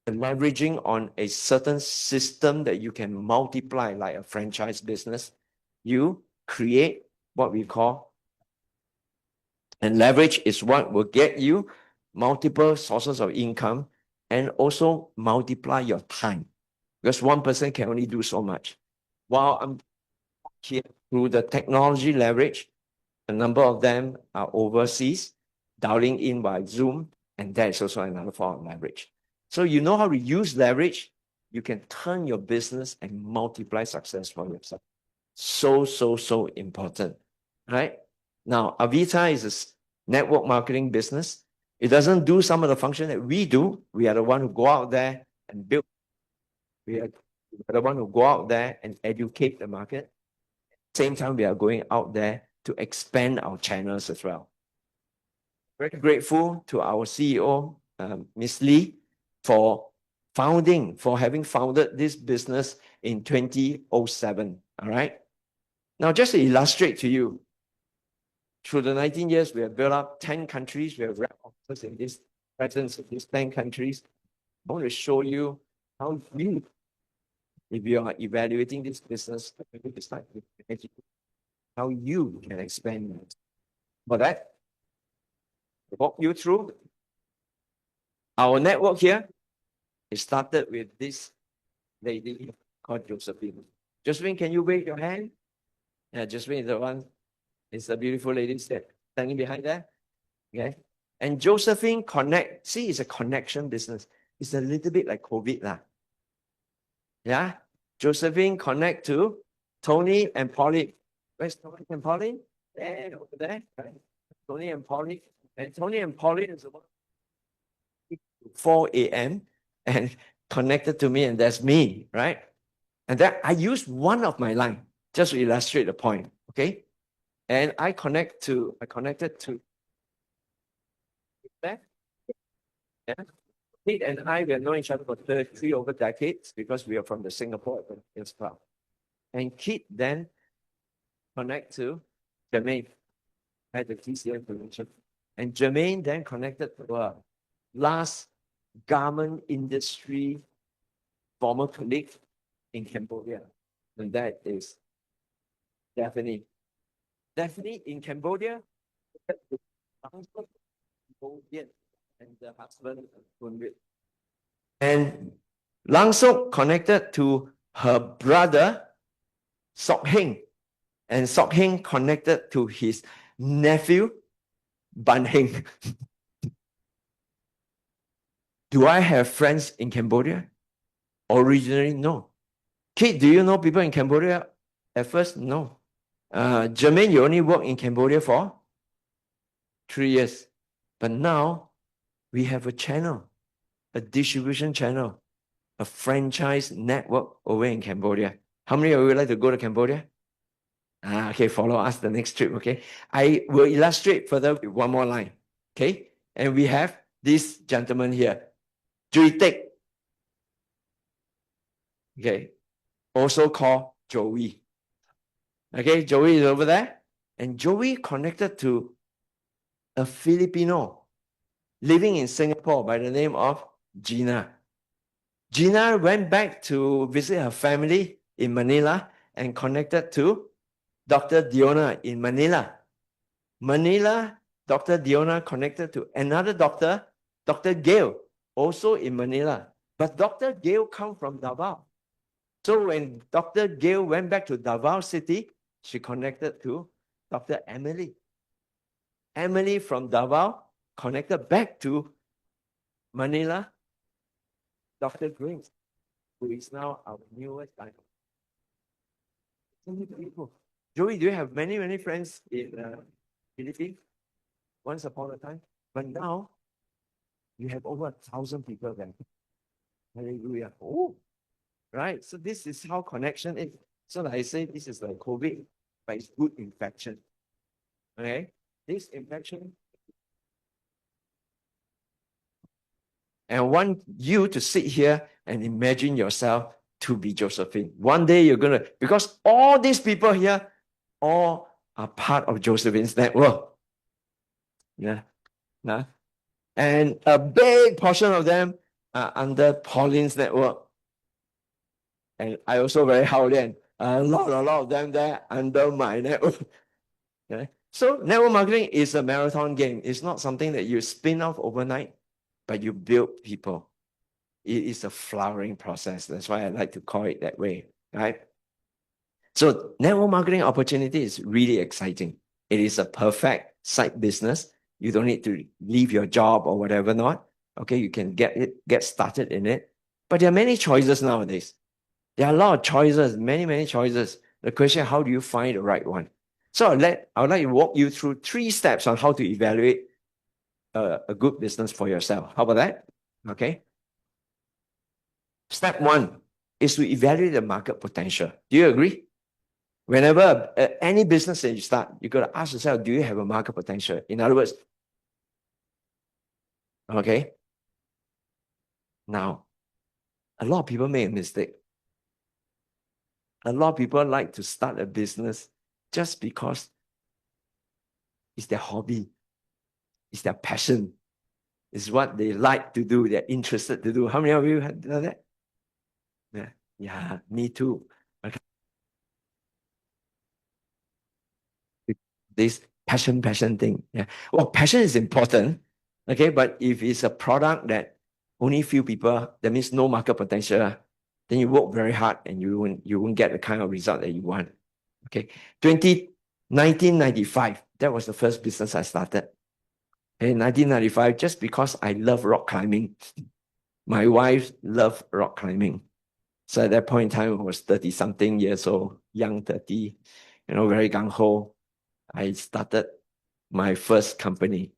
leveraging on a certain system that you can multiply like a franchise business, you create what we call, and leverage is what will get you multiple sources of income and also multiply your time, because one person can only do so much. While I'm here through the technology leverage, a number of them are overseas, dialing in by Zoom, and that is also another form of leverage. So you know how to use leverage, you can turn your business and multiply success for yourself. So important, right? Now, Avita is a network marketing business. It doesn't do some of the function that we do. We are the one who go out there and build. We are the one who go out there and educate the market. Same time, we are going out there to expand our channels as well. Very grateful to our CEO, Ms. Lee, for having founded this business in 2007. All right. Now, just to illustrate to you, through the 19 years, we have built up 10 countries. We have rep offices in this presence of these 10 countries. I want to show you how you, if you are evaluating this business, how you can expand. For that, to walk you through our network here. It started with this lady called Josephine. Josephine, can you wave your hand? Yeah, Josephine is the one. It's a beautiful lady standing behind there. Okay. And Josephine connect. See, it's a connection business. It's a little bit like COVID lah. Yeah. Josephine connect to Tony and Polly. Where's Tony and Polly? There, over there. Right. Tony and Polly. And Tony and Polly is about 4 a.m. and connected to me, and that's me, right? And that I use one of my line just to illustrate the point. Okay. And I connected to that. Yeah. Pete and I, we have known each other for 33 over decades because we are from the Singapore as well. And Kit then connect to Jermaine at the TCM convention. And Jermaine then connected to a last garment industry former colleague in Cambodia. And that is Daphne. Daphne in Cambodia, Cambodian, and the husband Kunrit. And Langsok connected to her brother Sok Heng, and Sok Heng connected to his nephew Ban Heng. Do I have friends in Cambodia? Originally, no. Kate, do you know people in Cambodia? At first, no. Jermaine, you only work in Cambodia for 3 years. But now we have a channel, a distribution channel, a franchise network over in Cambodia. How many of you would like to go to Cambodia? Okay, follow us the next trip, okay? I will illustrate further with one more line, okay? And we have this gentleman here, Jui Tek, okay? Also called Joey. Okay, Joey is over there. And Joey connected to a Filipino living in Singapore by the name of Gina. Gina went back to visit her family in Manila and connected to Dr. Diona in Manila. Manila, Dr. Diona connected to another doctor, Dr. Gail, also in Manila. But Dr. Gail come from Davao. So when Dr. Gail went back to Davao City, she connected to Dr. Emily. Emily from Davao connected back to Manila, Dr. Green, who is now our newest diamond. So many people. Joey, do you have many, many friends in Philippines? Once upon a time. But now, you have over 1,000 people there. Hallelujah. Oh, right. So this is how connection is. So like I say, this is like COVID, but it's good infection. Okay? This infection. And I want you to sit here and imagine yourself to be Josephine. One day you're going to, because all these people here, all are part of Josephine's network. Yeah. Nah. And a big portion of them are under Pauline's network. And I also very Haolian. A lot of them there under my network. Okay? So network marketing is a marathon game. It's not something that you spin off overnight, but you build people. It is a flowering process. That's why I like to call it that way, right? So network marketing opportunity is really exciting. It is a perfect side business. You don't need to leave your job or whatever not. Okay, you can get started in it. But there are many choices nowadays. There are a lot of choices, many choices. The question, how do you find the right one? So I would like to walk you through 3 steps on how to evaluate a good business for yourself. How about that? Okay. Step 1 is to evaluate the market potential. Do you agree? Whenever any business that you start, you got to ask yourself, do you have a market potential? In other words, okay. Now, a lot of people make a mistake. A lot of people like to start a business just because it's their hobby, it's their passion, it's what they like to do, they're interested to do. How many of you have done that? Yeah, me too. Okay. This passion thing. Yeah. Well, passion is important. Okay, but if it's a product that only few people, that means no market potential, then you work very hard and you won't get the kind of result that you want. Okay. 1995, that was the first business I started. In 1995, just because I love rock climbing. My wife loved rock climbing. So at that point in time, I was 30-something years old, young 30, very gung-ho. I started my first company,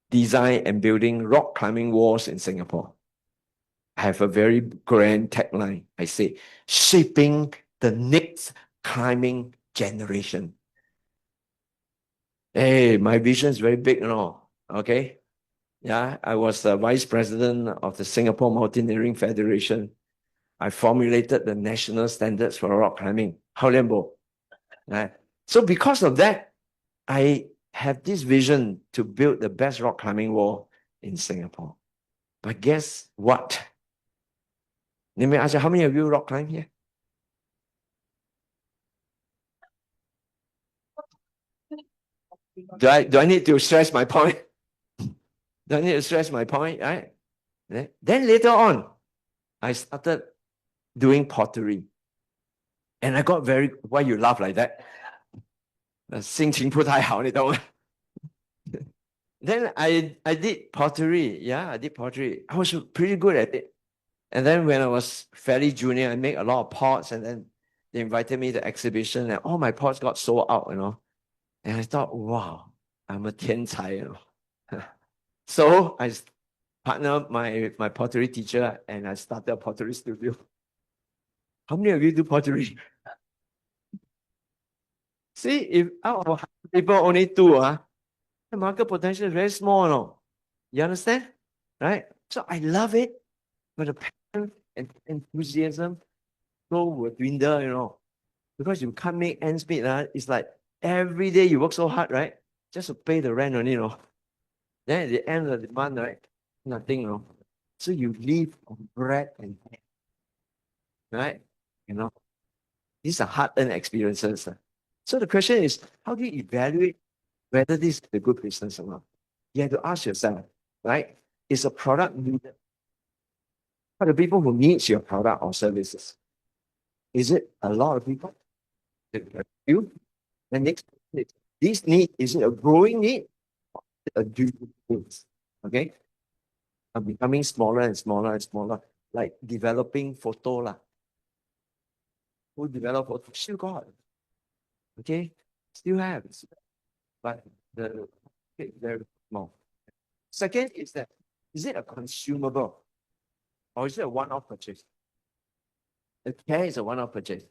design and building rock climbing walls in Singapore. I have a very grand tagline. I say, shaping the next climbing generation. Hey, my vision is very big, okay? Yeah, I was the vice president of the Singapore Mountaineering Federation. I formulated the national standards for rock climbing, Howlianbo. Right? So because of that, I have this vision to build the best rock climbing wall in Singapore. But guess what? Let me ask you, how many of you rock climb here? Do I need to stress my point? Do I need to stress my point? Right? Then later on, I started doing pottery. And I got very, why you laugh like that? 心情不太好，你懂吗？ Then I did pottery. Yeah, I did pottery. I was pretty good at it. And then when I was fairly junior, I made a lot of pots, and then they invited me to exhibition, and all my pots got sold out, you know. And I thought, wow, I'm a 天才, you know. So I partnered my pottery teacher, and I started a pottery studio. How many of you do pottery? See, if out of 100 people, only 2, the market potential is very small, no? You understand? Right? So I love it, but the passion and enthusiasm will dwindle, you know, because you can't make ends meet. It's like every day you work so hard, right? Just to pay the rent only, you know. Then at the end of the month, right? Nothing, you know. So you live on bread and ham, right? You know, these are hard-earned experiences. So the question is, how do you evaluate whether this is a good business or not? You have to ask yourself, right? Is a product needed? Are the people who needs your product or services? Is it a lot of people? You? The next, this need, is it a growing need? A due need? Okay? I'm becoming smaller and smaller and smaller, like developing photo lah. Who develop photo? Still got. Okay? Still have. But the very small. Second is that, is it a consumable? Or is it a one-off purchase? A chair is a one-off purchase.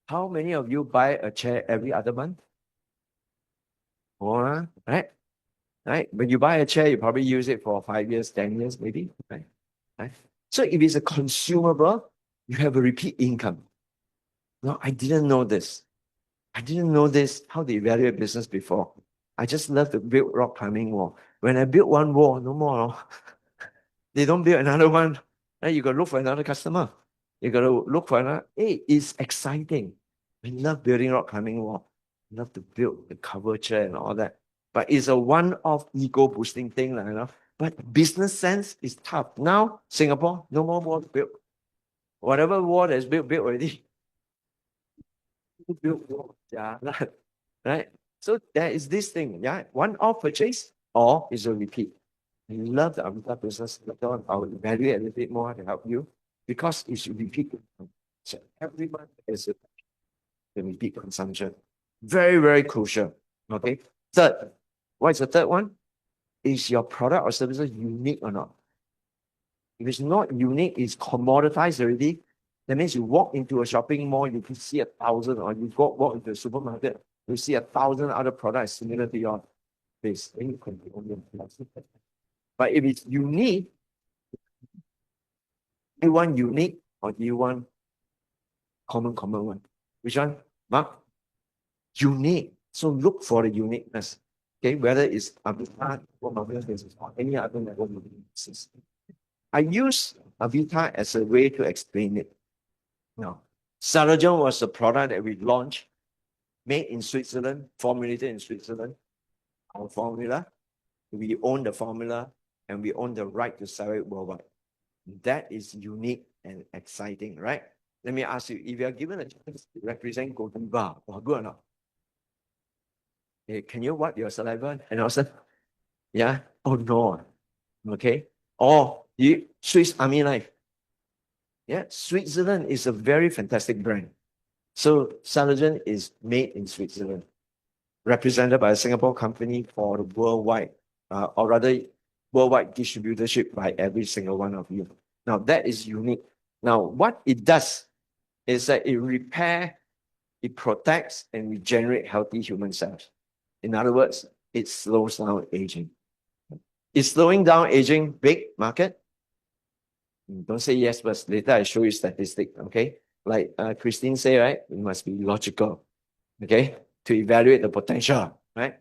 How many of you buy a chair every other month? Or, right? Right? When you buy a chair, you probably use it for 5 years, 10 years, maybe. Right? So if it's a consumable, you have a repeat income. No, I didn't know this. I didn't know this, how they evaluate business before. I just love to build rock climbing wall. When I build one wall, no more. They don't build another one. Right? You got to look for another customer. You got to look for another. Hey, it's exciting. I love building rock climbing wall. I love to build the cover chair and all that. But it's a one-off ego boosting thing, you know. But business sense is tough. Now, Singapore, no more wall built. Whatever wall that's built already. Built wall. Yeah, right. So there is this thing, yeah. One-off purchase or is a repeat. I love the Avita business. Later on, I will evaluate a little bit more to help you because it should repeat. So every month is a repeat consumption. Very, very crucial. Okay. Third, what is the third one? Is your product or services unique or not? If it's not unique, it's commoditized already. That means you walk into a shopping mall, you can see 1,000, or you walk into a supermarket, you see 1,000 other products similar to your base. Then you can own your plastic. But if it's unique, do you want unique or do you want common one? Which one? Mark? Unique. So look for the uniqueness. Okay, whether it's Avita or any other network business. I use Avita as a way to explain it. Now, Sarajon was a product that we launched, made in Switzerland, formulated in Switzerland. Our formula, we own the formula and we own the right to sell it worldwide. That is unique and exciting, right? Let me ask you, if you are given a chance to represent Godiva, good or not? Hey, can you wipe your saliva and also? Yeah? Oh no. Okay. Or you Swiss Army knife. Yeah, Switzerland is a very fantastic brand. So Sarajon is made in Switzerland, represented by a Singapore company for the worldwide, or rather worldwide distributorship by every single one of you. Now that is unique. Now what it does is that it repairs, it protects and regenerates healthy human cells. In other words, it slows down aging. Is slowing down aging big market? Don't say yes first. Later I show you statistic, okay? Like Christine say, right? We must be logical, okay? To evaluate the potential, right?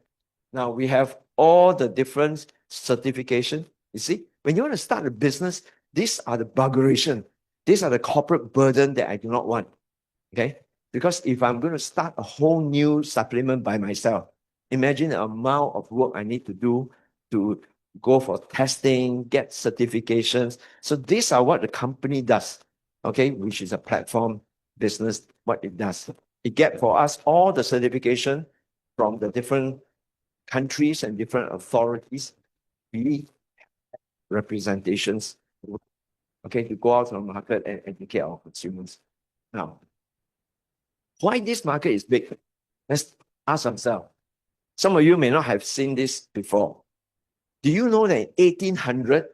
Now we have all the different certification. You see, when you want to start a business, these are the buggeration. These are the corporate burden that I do not want, okay? Because if I'm going to start a whole new supplement by myself, imagine the amount of work I need to do to go for testing, get certifications. So these are what the company does, okay, which is a platform business, what it does. It get for us all the certification from the different countries and different authorities, we representations, okay, to go out to the market and educate our consumers. Now, why this market is big? Let's ask ourselves. Some of you may not have seen this before. Do you know that in 1800,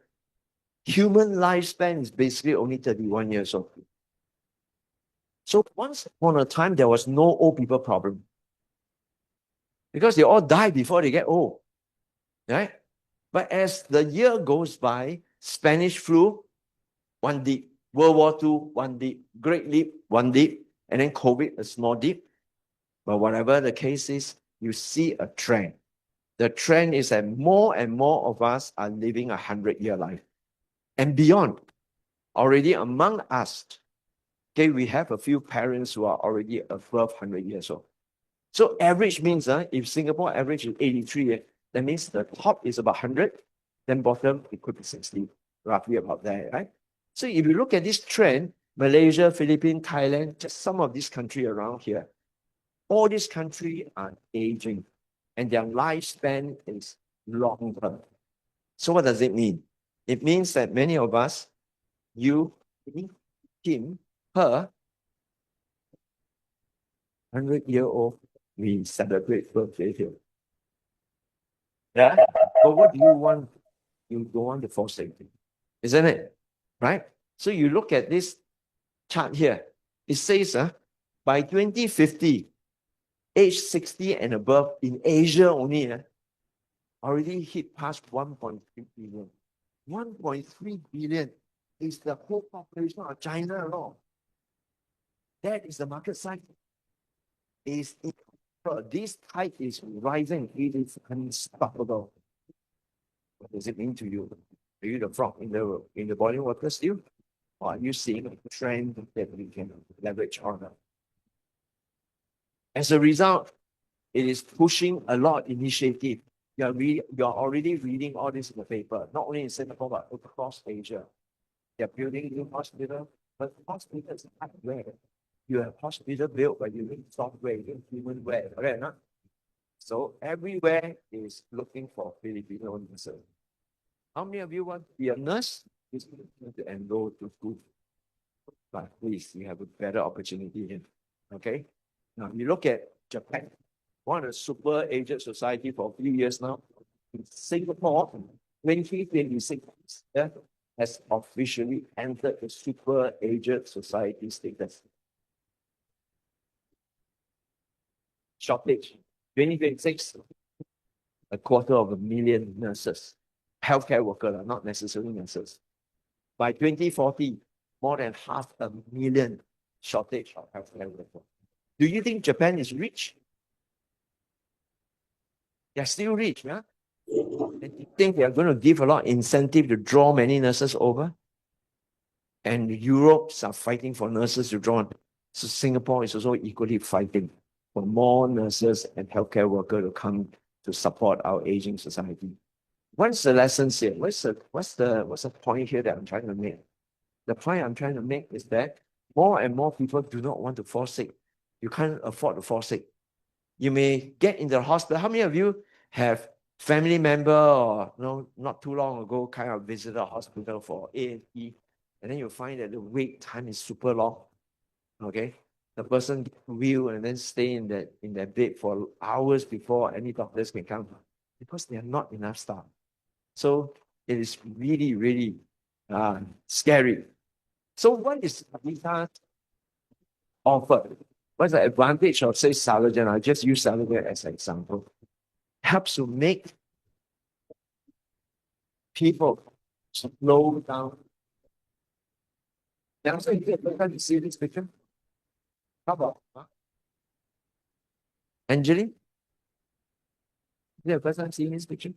human lifespan is basically only 31 years old? So once upon a time, there was no old people problem because they all die before they get old, right? But as the year goes by, Spanish flu, one dip, World War II, one dip, Great Leap, one dip, and then COVID, a small dip. But whatever the case is, you see a trend. The trend is that more and more of us are living 100-year life and beyond. Already among us, okay, we have a few parents who are already above 100 years old. So average means if Singapore average is 83, that means the top is about 100, then bottom it could be 60, roughly about there, right? So if you look at this trend, Malaysia, Philippines, Thailand, just some of these countries around here, all these countries are aging and their lifespan is longer. So what does it mean? It means that many of us, you, me, him, her, 100-year-old, we celebrate birthday here. Yeah? But what do you want? You don't want to forsake it, isn't it? Right? So you look at this chart here. It says by 2050, age 60 and above in Asia only already hit past 1.3 billion. 1.3 billion is the whole population of China alone. That is the market size. This tide is rising. It is unstoppable. What does it mean to you? Are you the frog in the boiling water still? Or are you seeing a trend that we can leverage on? As a result, it is pushing a lot of initiative. You're already reading all this in the paper, not only in Singapore, but across Asia. They're building new hospitals, but hospitals are where you have hospital built, but you need software, you need humanware, right? Not? So everywhere is looking for Filipino nurses. How many of you want to be a nurse? Please to enroll to school. But please, you have a better opportunity here. Okay? Now you look at Japan, one of the super aged society for a few years now. In Singapore, 2026 has officially entered the super aged society status. Shortage. 2026, 250,000 nurses, healthcare workers, not necessarily nurses. By 2040, more than 500,000 shortage of healthcare workers. Do you think Japan is rich? They're still rich, yeah? And you think they're going to give a lot of incentive to draw many nurses over? And Europe's are fighting for nurses to draw. So Singapore is also equally fighting for more nurses and healthcare workers to come to support our aging society. What's the lesson here? What's the point here that I'm trying to make? The point I'm trying to make is that more and more people do not want to forsake. You can't afford to forsake. You may get in the hospital. How many of you have family member or not too long ago kind of visited a hospital for A&E, and then you find that the wait time is super long. Okay, the person will and then stay in that bed for hours before any doctors can come because there are not enough staff. So it is really, really scary. So what is Avita offered? What's the advantage of, say, Salogen? I'll just use Salogen as an example. Helps to make people slow down Now, so you can see this picture. How about Angeline? Is it the first time seeing this picture?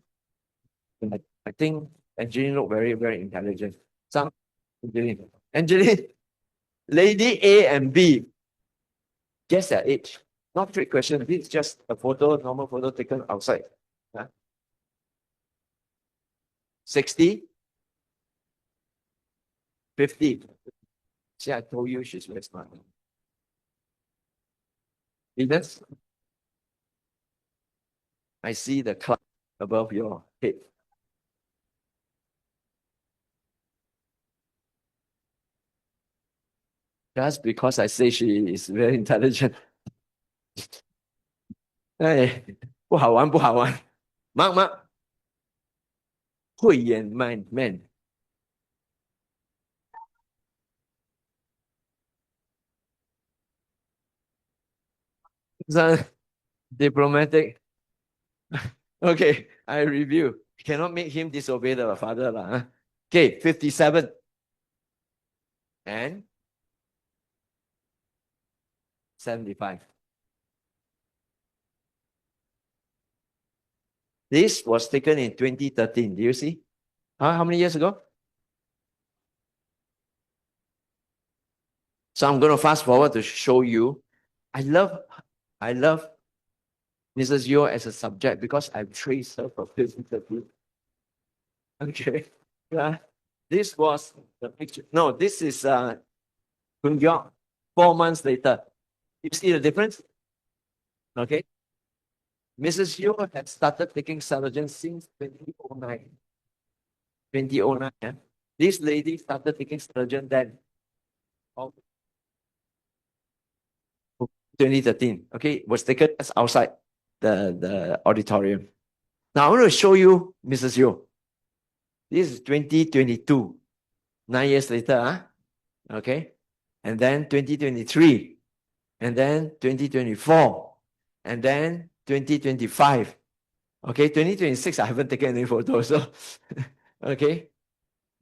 I think Angeline look very, very intelligent. Some Angeline, lady A and B, guess their age. Not trick question. This is just a photo, normal photo taken outside. 60, 50. See, I told you she's very smart. Venus, I see the cloud above your head. Just because I say she is very intelligent. 哎，不好玩，不好玩。Mark，慧眼 man。Diplomatic. Okay, I review. Cannot make him disobey the father lah. Huh? Okay, 57. And 75. This was taken in 2013. Do you see? How many years ago? So I'm going to fast forward to show you. I love Mrs. Yeo as a subject because I've traced her for 2013. Okay. This was the picture. No, this is Kun Gyok 4 months later. You see the difference? Okay. Mrs. Yeo had started taking Salogen since 2009. 2009. Yeah? This lady started taking Salogen then. 2013. Okay, was taken as outside the auditorium. Now I want to show you Mrs. Yeo. This is 2022. 9 years later, huh? Okay. And then 2023. And then 2024. And then 2025. Okay, 2026, I haven't taken any photos. So, okay.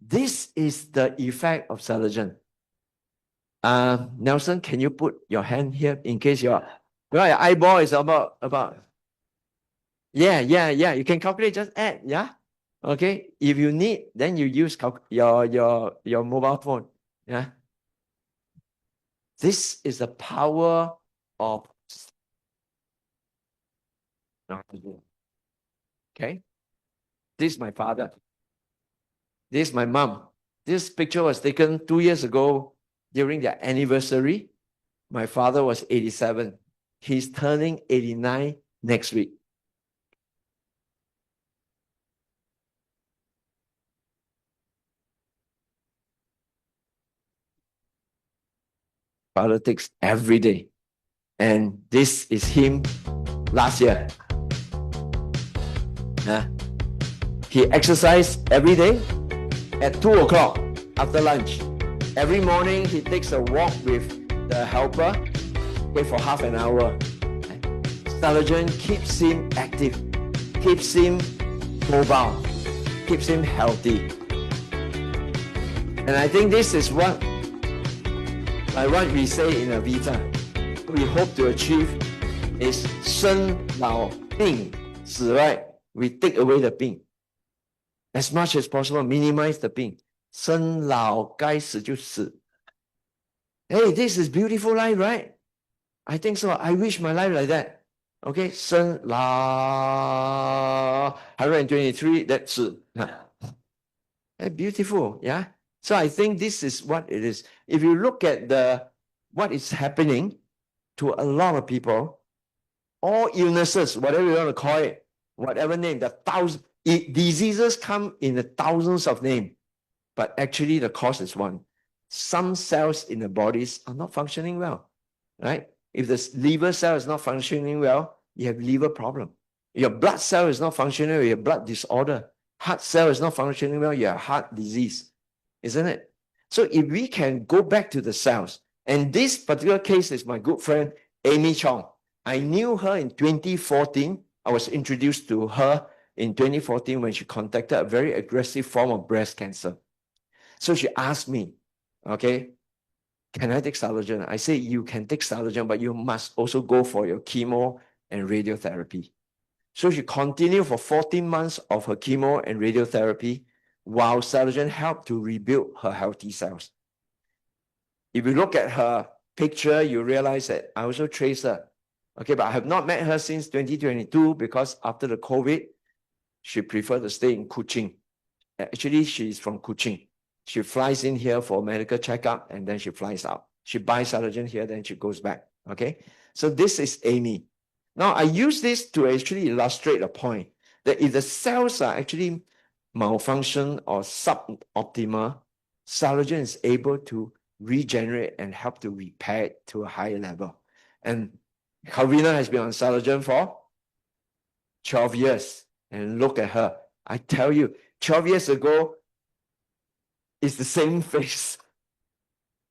This is the effect of Salogen. Nelson, can you put your hand here in case your eyeball is about yeah. You can calculate, just add, yeah. Okay. If you need, then you use your mobile phone. Yeah. This is the power of okay. This is my father. This is my mom. This picture was taken 2 years ago during their anniversary. My father was 87. He's turning 89 next week. Father takes every day. And this is him last year. He exercised every day at 2 o'clock after lunch. Every morning he takes a walk with the helper for half an hour. Salogen keeps him active, keeps him mobile, keeps him healthy. And I think this is what we say in Avita, we hope to achieve is 生老病死, right? We take away the 病. As much as possible, minimize the 病. 生老该死就死. Hey, this is beautiful life, right? I think so. I wish my life like that. Okay, 生老 123, that's it. Beautiful, yeah? So I think this is what it is. If you look at what is happening to a lot of people, all illnesses, whatever you want to call it, whatever name, diseases come in the thousands of names, but actually the cause is one. Some cells in the bodies are not functioning well, right? If the liver cell is not functioning well, you have liver problem. Your blood cell is not functioning well, you have blood disorder. Heart cell is not functioning well, you have heart disease, isn't it? So if we can go back to the cells, and this particular case is my good friend, Amy Chong. I knew her in 2014. I was introduced to her in 2014 when she contacted a very aggressive form of breast cancer. So she asked me, okay, can I take Salogen? I say, you can take Salogen, but you must also go for your chemo and radiotherapy. So she continued for 14 months of her chemo and radiotherapy while Salogen helped to rebuild her healthy cells. If you look at her picture, you realize that I also trace her. Okay, but I have not met her since 2022 because after the COVID, she preferred to stay in Kuching. Actually, she's from Kuching. She flies in here for medical checkup and then she flies out. She buys Salogen here, then she goes back. Okay, so this is Amy. Now, I use this to actually illustrate a point that if the cells are actually malfunction or suboptimal, Salogen is able to regenerate and help to repair it to a higher level. And Calvina has been on Salogen for 12 years. And look at her. I tell you, 12 years ago, it's the same face.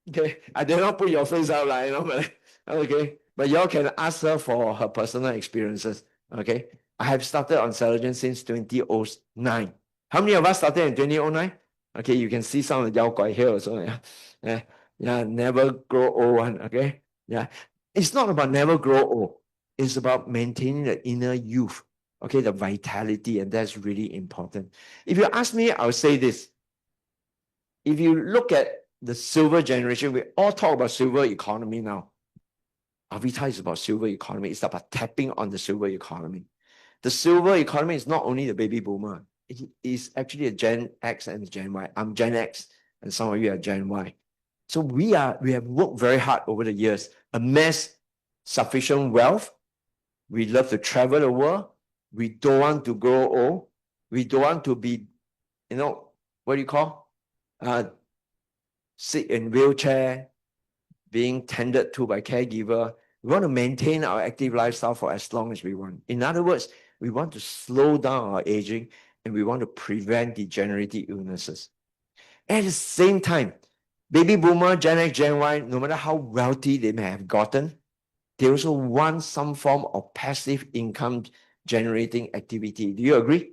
Okay, I did not put your face out, like, but okay. But y'all can ask her for her personal experiences. Okay, I have started on Salogen since 2009. How many of us started in 2009? Okay, you can see some of the Yao Guai here also. Yeah, never grow old one. Okay, yeah, it's not about never grow old. It's about maintaining the inner youth. Okay, the vitality, and that's really important. If you ask me, I'll say this. If you look at the silver generation, we all talk about silver economy now. Avita is about silver economy. It's about tapping on the silver economy. The silver economy is not only the baby boomer. It is actually a Gen X and Gen Y. I'm Gen X, and some of you are Gen Y. So we have worked very hard over the years, amassed sufficient wealth. We love to travel the world. We don't want to grow old. We don't want to be, what do you call? Sit in wheelchair, being tended to by caregiver. We want to maintain our active lifestyle for as long as we want. In other words, we want to slow down our aging and we want to prevent degenerative illnesses. At the same time, baby boomer, Gen X, Gen Y, no matter how wealthy they may have gotten, they also want some form of passive income generating activity. Do you agree?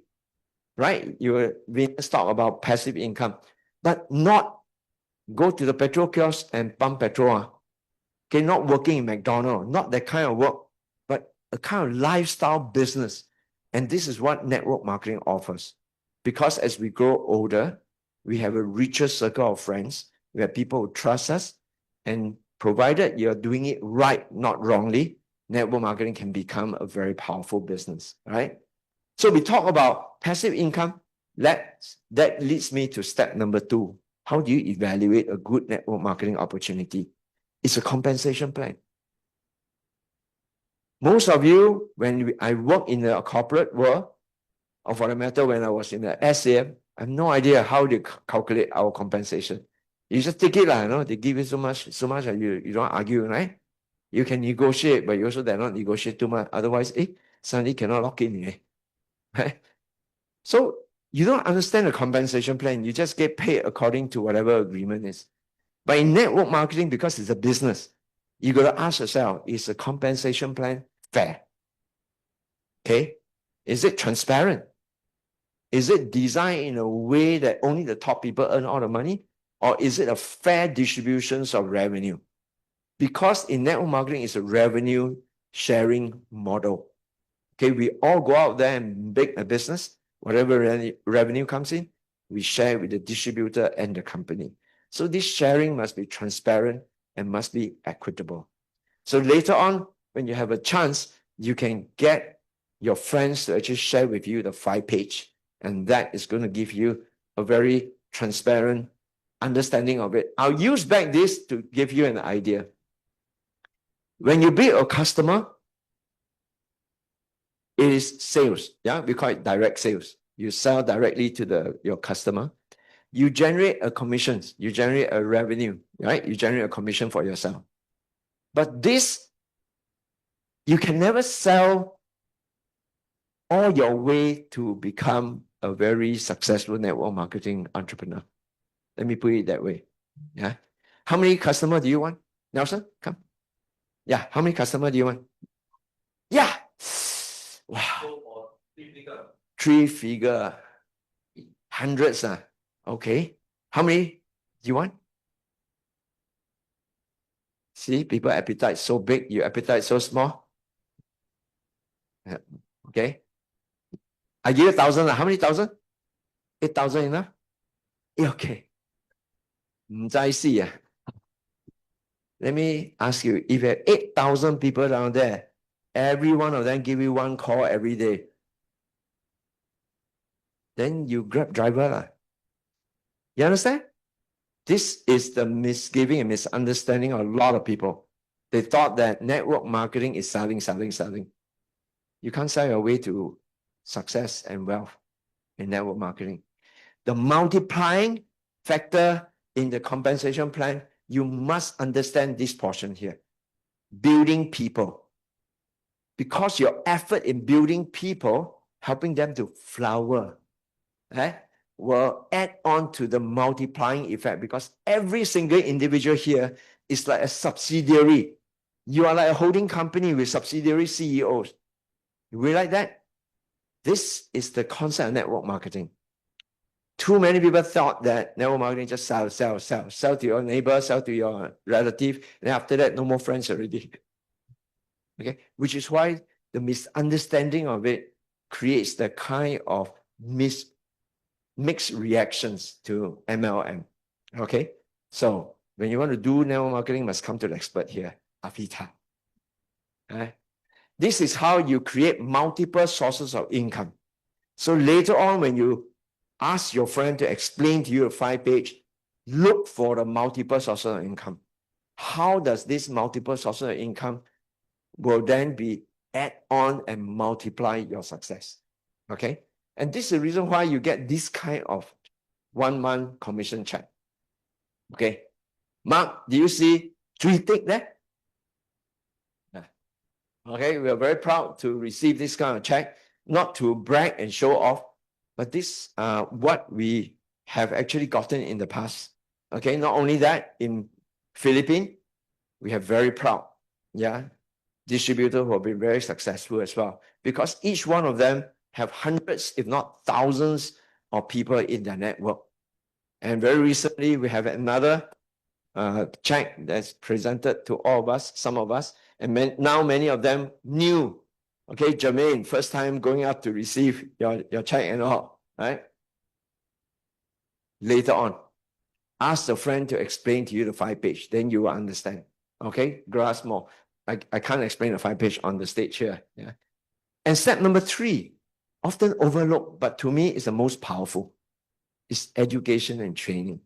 Right? Let's talk about passive income, but not go to the petrol kiosk and pump petrol. Okay, not working in McDonald's, not that kind of work, but a kind of lifestyle business. And this is what network marketing offers. Because as we grow older, we have a richer circle of friends. We have people who trust us. And provided you're doing it right, not wrongly, network marketing can become a very powerful business, right? So we talk about passive income. That leads me to step number 2. How do you evaluate a good network marketing opportunity? It's a compensation plan. Most of you, when I work in the corporate world, or for the matter when I was in the SAM, I have no idea how they calculate our compensation. You just take it, they give you so much that you don't argue, right? You can negotiate, but you also dare not negotiate too much. Otherwise, suddenly cannot lock in. Right? So you don't understand the compensation plan. You just get paid according to whatever agreement is. But in network marketing, because it's a business, you got to ask yourself, is the compensation plan fair? Okay? Is it transparent? Is it designed in a way that only the top people earn all the money? Or is it a fair distribution of revenue? Because in network marketing, it's a revenue sharing model. Okay, we all go out there and make a business. Whatever revenue comes in, we share with the distributor and the company. So this sharing must be transparent and must be equitable. So later on, when you have a chance, you can get your friends to actually share with you the 5-page. And that is going to give you a very transparent understanding of it. I'll use back this to give you an idea. When you build a customer, it is sales. Yeah, we call it direct sales. You sell directly to your customer. You generate a commission. You generate a revenue, right? You generate a commission for yourself. But this, you can never sell all your way to become a very successful network marketing entrepreneur. Let me put it that way. Yeah. How many customers do you want? Nelson, come. Yeah. How many customers do you want? Yeah. Wow. 3-figure. Hundreds. Okay. How many do you want? See, people appetite so big, your appetite so small. Yeah. Okay. I give you 1,000. How many thousand? 8,000 enough? Okay. Let me ask you, if you have 8,000 people down there, every one of them give you one call every day, then you grab driver lah. You understand? This is the misgiving and misunderstanding of a lot of people. They thought that network marketing is selling. You can't sell your way to success and wealth in network marketing. The multiplying factor in the compensation plan, you must understand this portion here. Building people. Because your effort in building people, helping them to flower, will add on to the multiplying effect, because every single individual here is like a subsidiary. You are like a holding company with subsidiary CEOs. You realize that? This is the concept of network marketing. Too many people thought that network marketing just sell to your neighbor, sell to your relative, and after that, no more friends already. Okay, which is why the misunderstanding of it creates the kind of mixed reactions to MLM. Okay, so when you want to do network marketing, you must come to the expert here, Avita. This is how you create multiple sources of income. So later on, when you ask your friend to explain to you a 5-page, look for the multiple sources of income. How does this multiple sources of income will then be add on and multiply your success? Okay, and this is the reason why you get this kind of 1-month commission check. Okay, Mark, do you see 3 tick there? Okay, we are very proud to receive this kind of check, not to brag and show off, but this what we have actually gotten in the past. Okay, not only that, in Philippines, we have very proud, distributors who have been very successful as well, because each one of them have hundreds, if not thousands, of people in their network. And very recently, we have another check that's presented to all of us, some of us, and now many of them new. Okay, Jermaine, first time going up to receive your check and all, right? Later on, ask the friend to explain to you the 5-page, then you will understand. Okay, grasp more. I can't explain the 5-page on the stage here. Yeah. And step number 3, often overlooked, but to me is the most powerful, is education and training.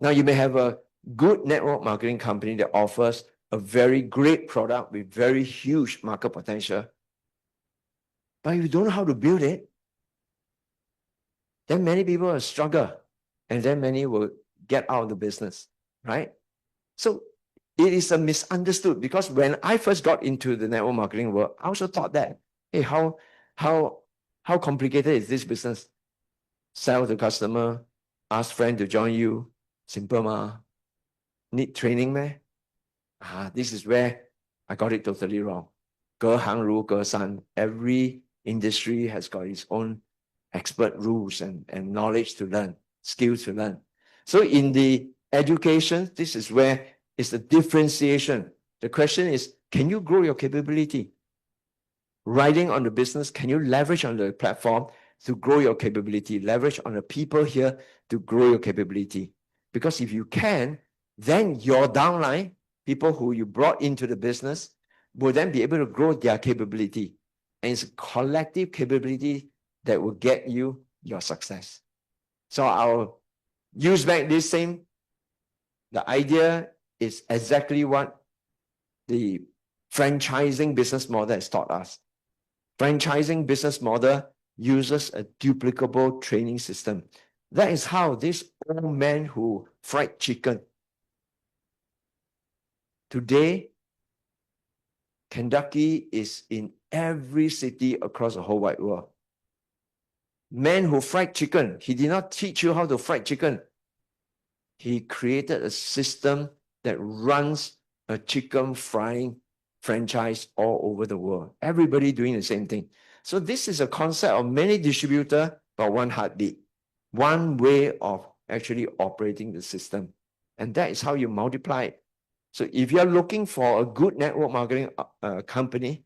Now, you may have a good network marketing company that offers a very great product with very huge market potential, but if you don't know how to build it, then many people will struggle, and then many will get out of the business, right? So it is a misunderstood, because when I first got into the network marketing world, I also thought that, hey, how complicated is this business? Sell to customer, ask friend to join you, simple ma. Need training meh? This is where I got it totally wrong. 隔行如隔山. Every industry has got its own expert rules and knowledge to learn, skills to learn. So in the education, this is where it's the differentiation. The question is, can you grow your capability? Riding on the business, can you leverage on the platform to grow your capability? Leverage on the people here to grow your capability. Because if you can, then your downline, people who you brought into the business, will then be able to grow their capability. And it's a collective capability that will get you your success. So I'll use back this same. The idea is exactly what the franchising business model has taught us. Franchising business model uses a duplicable training system. That is how this old man who fried chicken. Today, Kentucky is in every city across the whole wide world. Man who fried chicken, he did not teach you how to fry chicken. He created a system that runs a chicken frying franchise all over the world. Everybody doing the same thing. So this is a concept of many distributors, but one heartbeat. One way of actually operating the system. And that is how you multiply it. So if you're looking for a good network marketing company,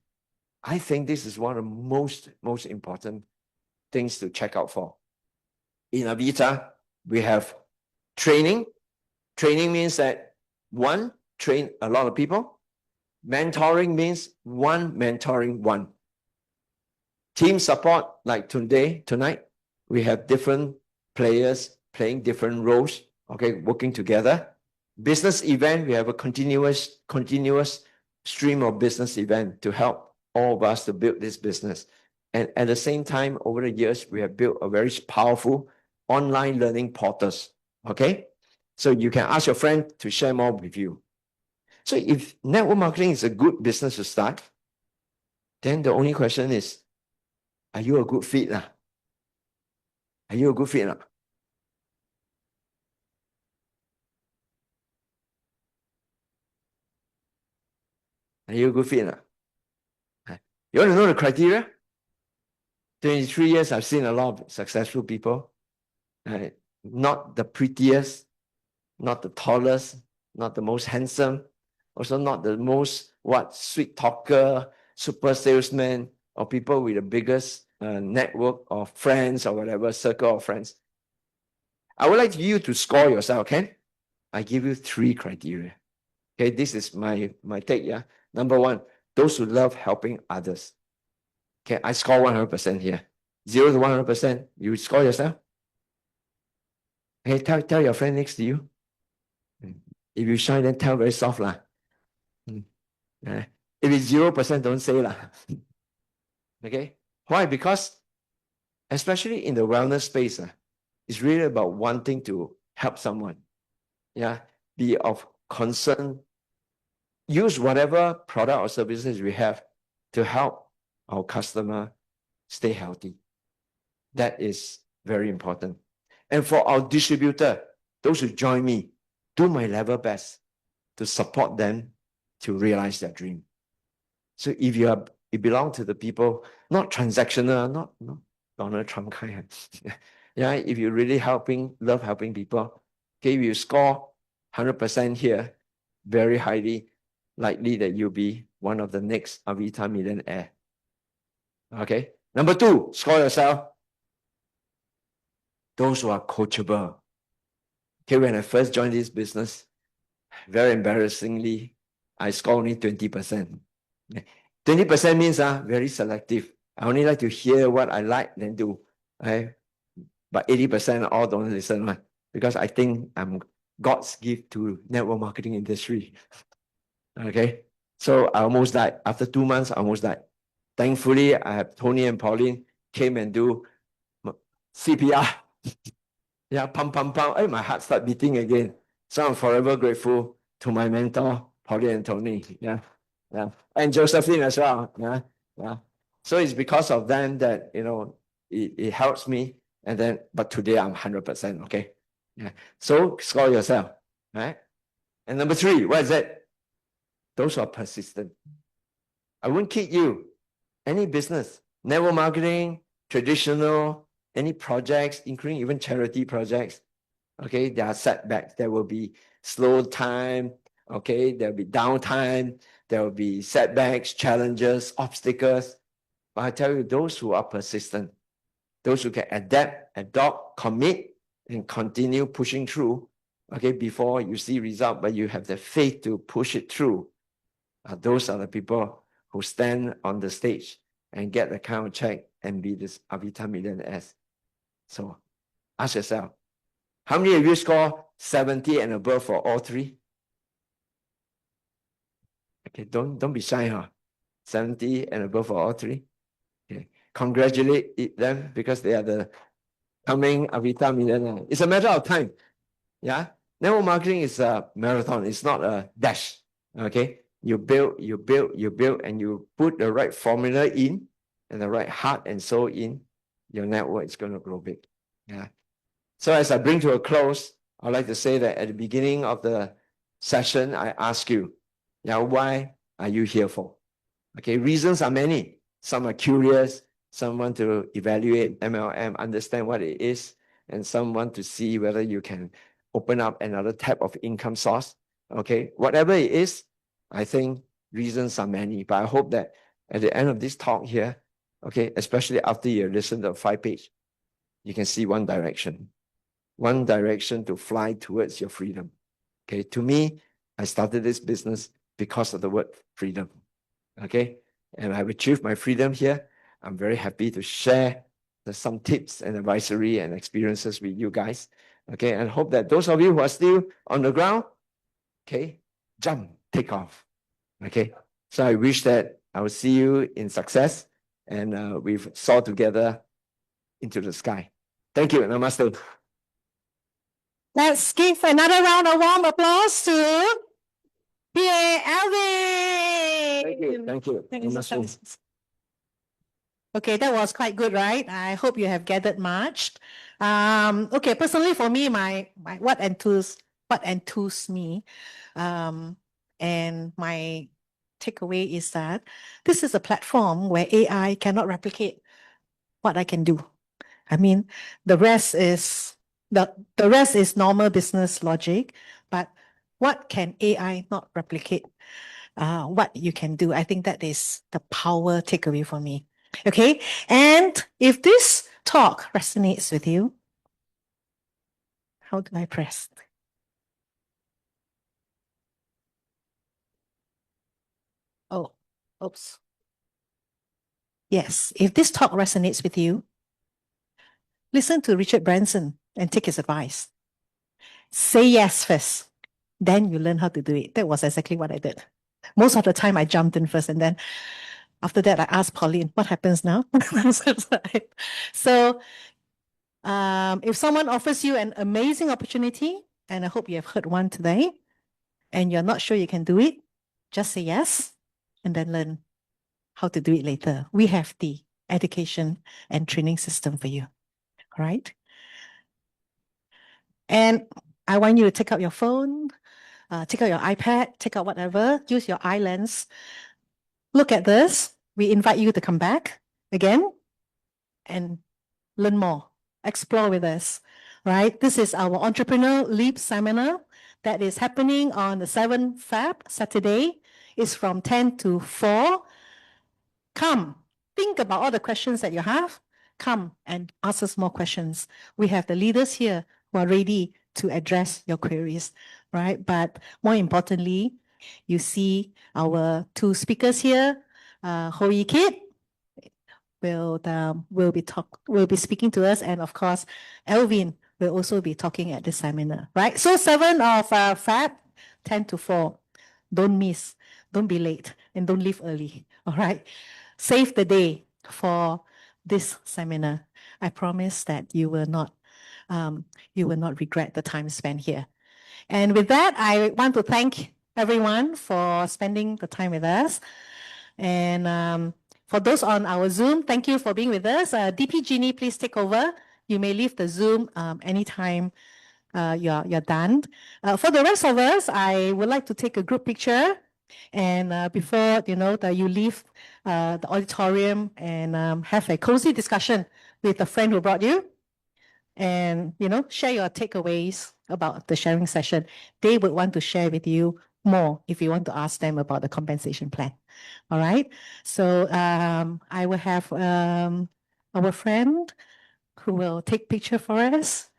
I think this is one of the most important things to check out for. In Avita, we have training. Training means that one, train a lot of people. Mentoring means one mentoring one. Team support, like tonight, we have different players playing different roles, okay, working together. Business event, we have a continuous stream of business event to help all of us to build this business. And at the same time, over the years, we have built a very powerful online learning portals, okay? So you can ask your friend to share more with you. So if network marketing is a good business to start, then the only question is, are you a good fit? Are you a good fit? Are you a good fit? You want to know the criteria? 23 years, I've seen a lot of successful people. Not the prettiest, not the tallest, not the most handsome, also not the most sweet talker, super salesman, or people with the biggest network of friends or whatever, circle of friends. I would like you to score yourself, okay? I give you 3 criteria. Okay, this is my take, yeah? Number 1, those who love helping others. Okay, I score 100% here. 0 to 100%, you score yourself? Okay, tell your friend next to you. If you shy, then tell very soft lah. If it's 0%, don't say lah. Okay, why? Because especially in the wellness space, it's really about wanting to help someone. Yeah, be of concern. Use whatever product or services we have to help our customer stay healthy. That is very important. And for our distributor, those who join me, do my level best to support them to realize their dream. So if you belong to the people, not transactional, not Donald Trump kind. Yeah, if you really love helping people, okay, if you score 100% here, very highly likely that you'll be one of the next Avita millionaire. Okay. Number 2, score yourself. Those who are coachable. Okay, when I first joined this business, very embarrassingly, I score only 20%. 20% means very selective. I only like to hear what I like, then do. Okay? But 80% all don't listen, because I think I'm God's gift to network marketing industry. Okay, so I almost died. After 2 months, I almost died. Thankfully, I have Tony and Pauline came and do CPR. Yeah, pump. Hey, my heart started beating again. So I'm forever grateful to my mentor, Pauline and Tony. Yeah. And Josephine as well. Yeah. So it's because of them that, it helps me. But today I'm 100%, okay? Yeah. So score yourself, right? And number 3, what is it? Those who are persistent. I won't kid you. Any business, network marketing, traditional, any projects, including even charity projects, okay, there are setbacks. There will be slow time, okay, there'll be downtime, there will be setbacks, challenges, obstacles. But I tell you, those who are persistent, those who can adapt, adopt, commit, and continue pushing through, okay, before you see result, but you have the faith to push it through. Those are the people who stand on the stage and get the kind of check and be this Avita millionaires. So ask yourself, how many of you score 70 and above for all 3? Okay, don't be shy, huh? 70 and above for all 3. Okay, congratulate them because they are the coming Avita millionaire. It's a matter of time. Yeah, network marketing is a marathon. It's not a dash. Okay, you build, and you put the right formula in and the right heart and soul in, your network is going to grow big. Yeah. So as I bring to a close, I'd like to say that at the beginning of the session, I ask you, why are you here for? Okay, reasons are many. Some are curious, some want to evaluate MLM, understand what it is, and some want to see whether you can open up another type of income source. Okay, whatever it is, I think reasons are many, but I hope that at the end of this talk here, okay, especially after you listen to the 5-page, you can see one direction to fly towards your freedom. Okay, to me, I started this business because of the word freedom. Okay, and I've achieved my freedom here. I'm very happy to share some tips and advisory and experiences with you guys. Okay, and hope that those of you who are still on the ground, okay, jump, take off. Okay, so I wish that I will see you in success and we've soared together into the sky. Thank you. Namaste. Let's give another round of warm applause to PA Alvin. Thank you. Thank you. Namaste. Okay, that was quite good, right? I hope you have gathered much. Okay, personally for me, my what enthused me, and my takeaway is that this is a platform where AI cannot replicate what I can do. I mean, the rest is normal business logic, but what can AI not replicate? What you can do. I think that is the power takeaway for me. Okay, and if this talk resonates with you, how do I press? Oh, oops. Yes, if this talk resonates with you, listen to Richard Branson and take his advice. Say yes first, then you learn how to do it. That was exactly what I did. Most of the time, I jumped in first, and then after that, I asked Pauline, what happens now? So, if someone offers you an amazing opportunity, and I hope you have heard one today, and you're not sure you can do it, just say yes and then learn how to do it later. We have the education and training system for you. All right. And I want you to take out your phone, take out your iPad, take out whatever, use your eye lens. Look at this. We invite you to come back again and learn more, explore with us, right? This is our Entrepreneur Leap seminar that is happening on the 7th Feb, Saturday. It's from 10 to 4. Come, think about all the questions that you have. Come and ask us more questions. We have the leaders here who are ready to address your queries, right? But more importantly, you see our two speakers here, Ho Yi Kit will be speaking to us, and of course, Alvin will also be talking at this seminar, right? So 7 of Feb, 10 to 4. Don't miss, don't be late, and don't leave early. All right, save the day for this seminar. I promise that you will not regret the time spent here. And with that, I want to thank everyone for spending the time with us. And for those on our Zoom, thank you for being with us. DP Jeannie, please take over. You may leave the Zoom anytime you're done. For the rest of us, I would like to take a group picture. And before you leave the auditorium and have a cozy discussion with a friend who brought you, and share your takeaways about the sharing session. They would want to share with you more if you want to ask them about the compensation plan. All right. So I will have our friend who will take picture for us.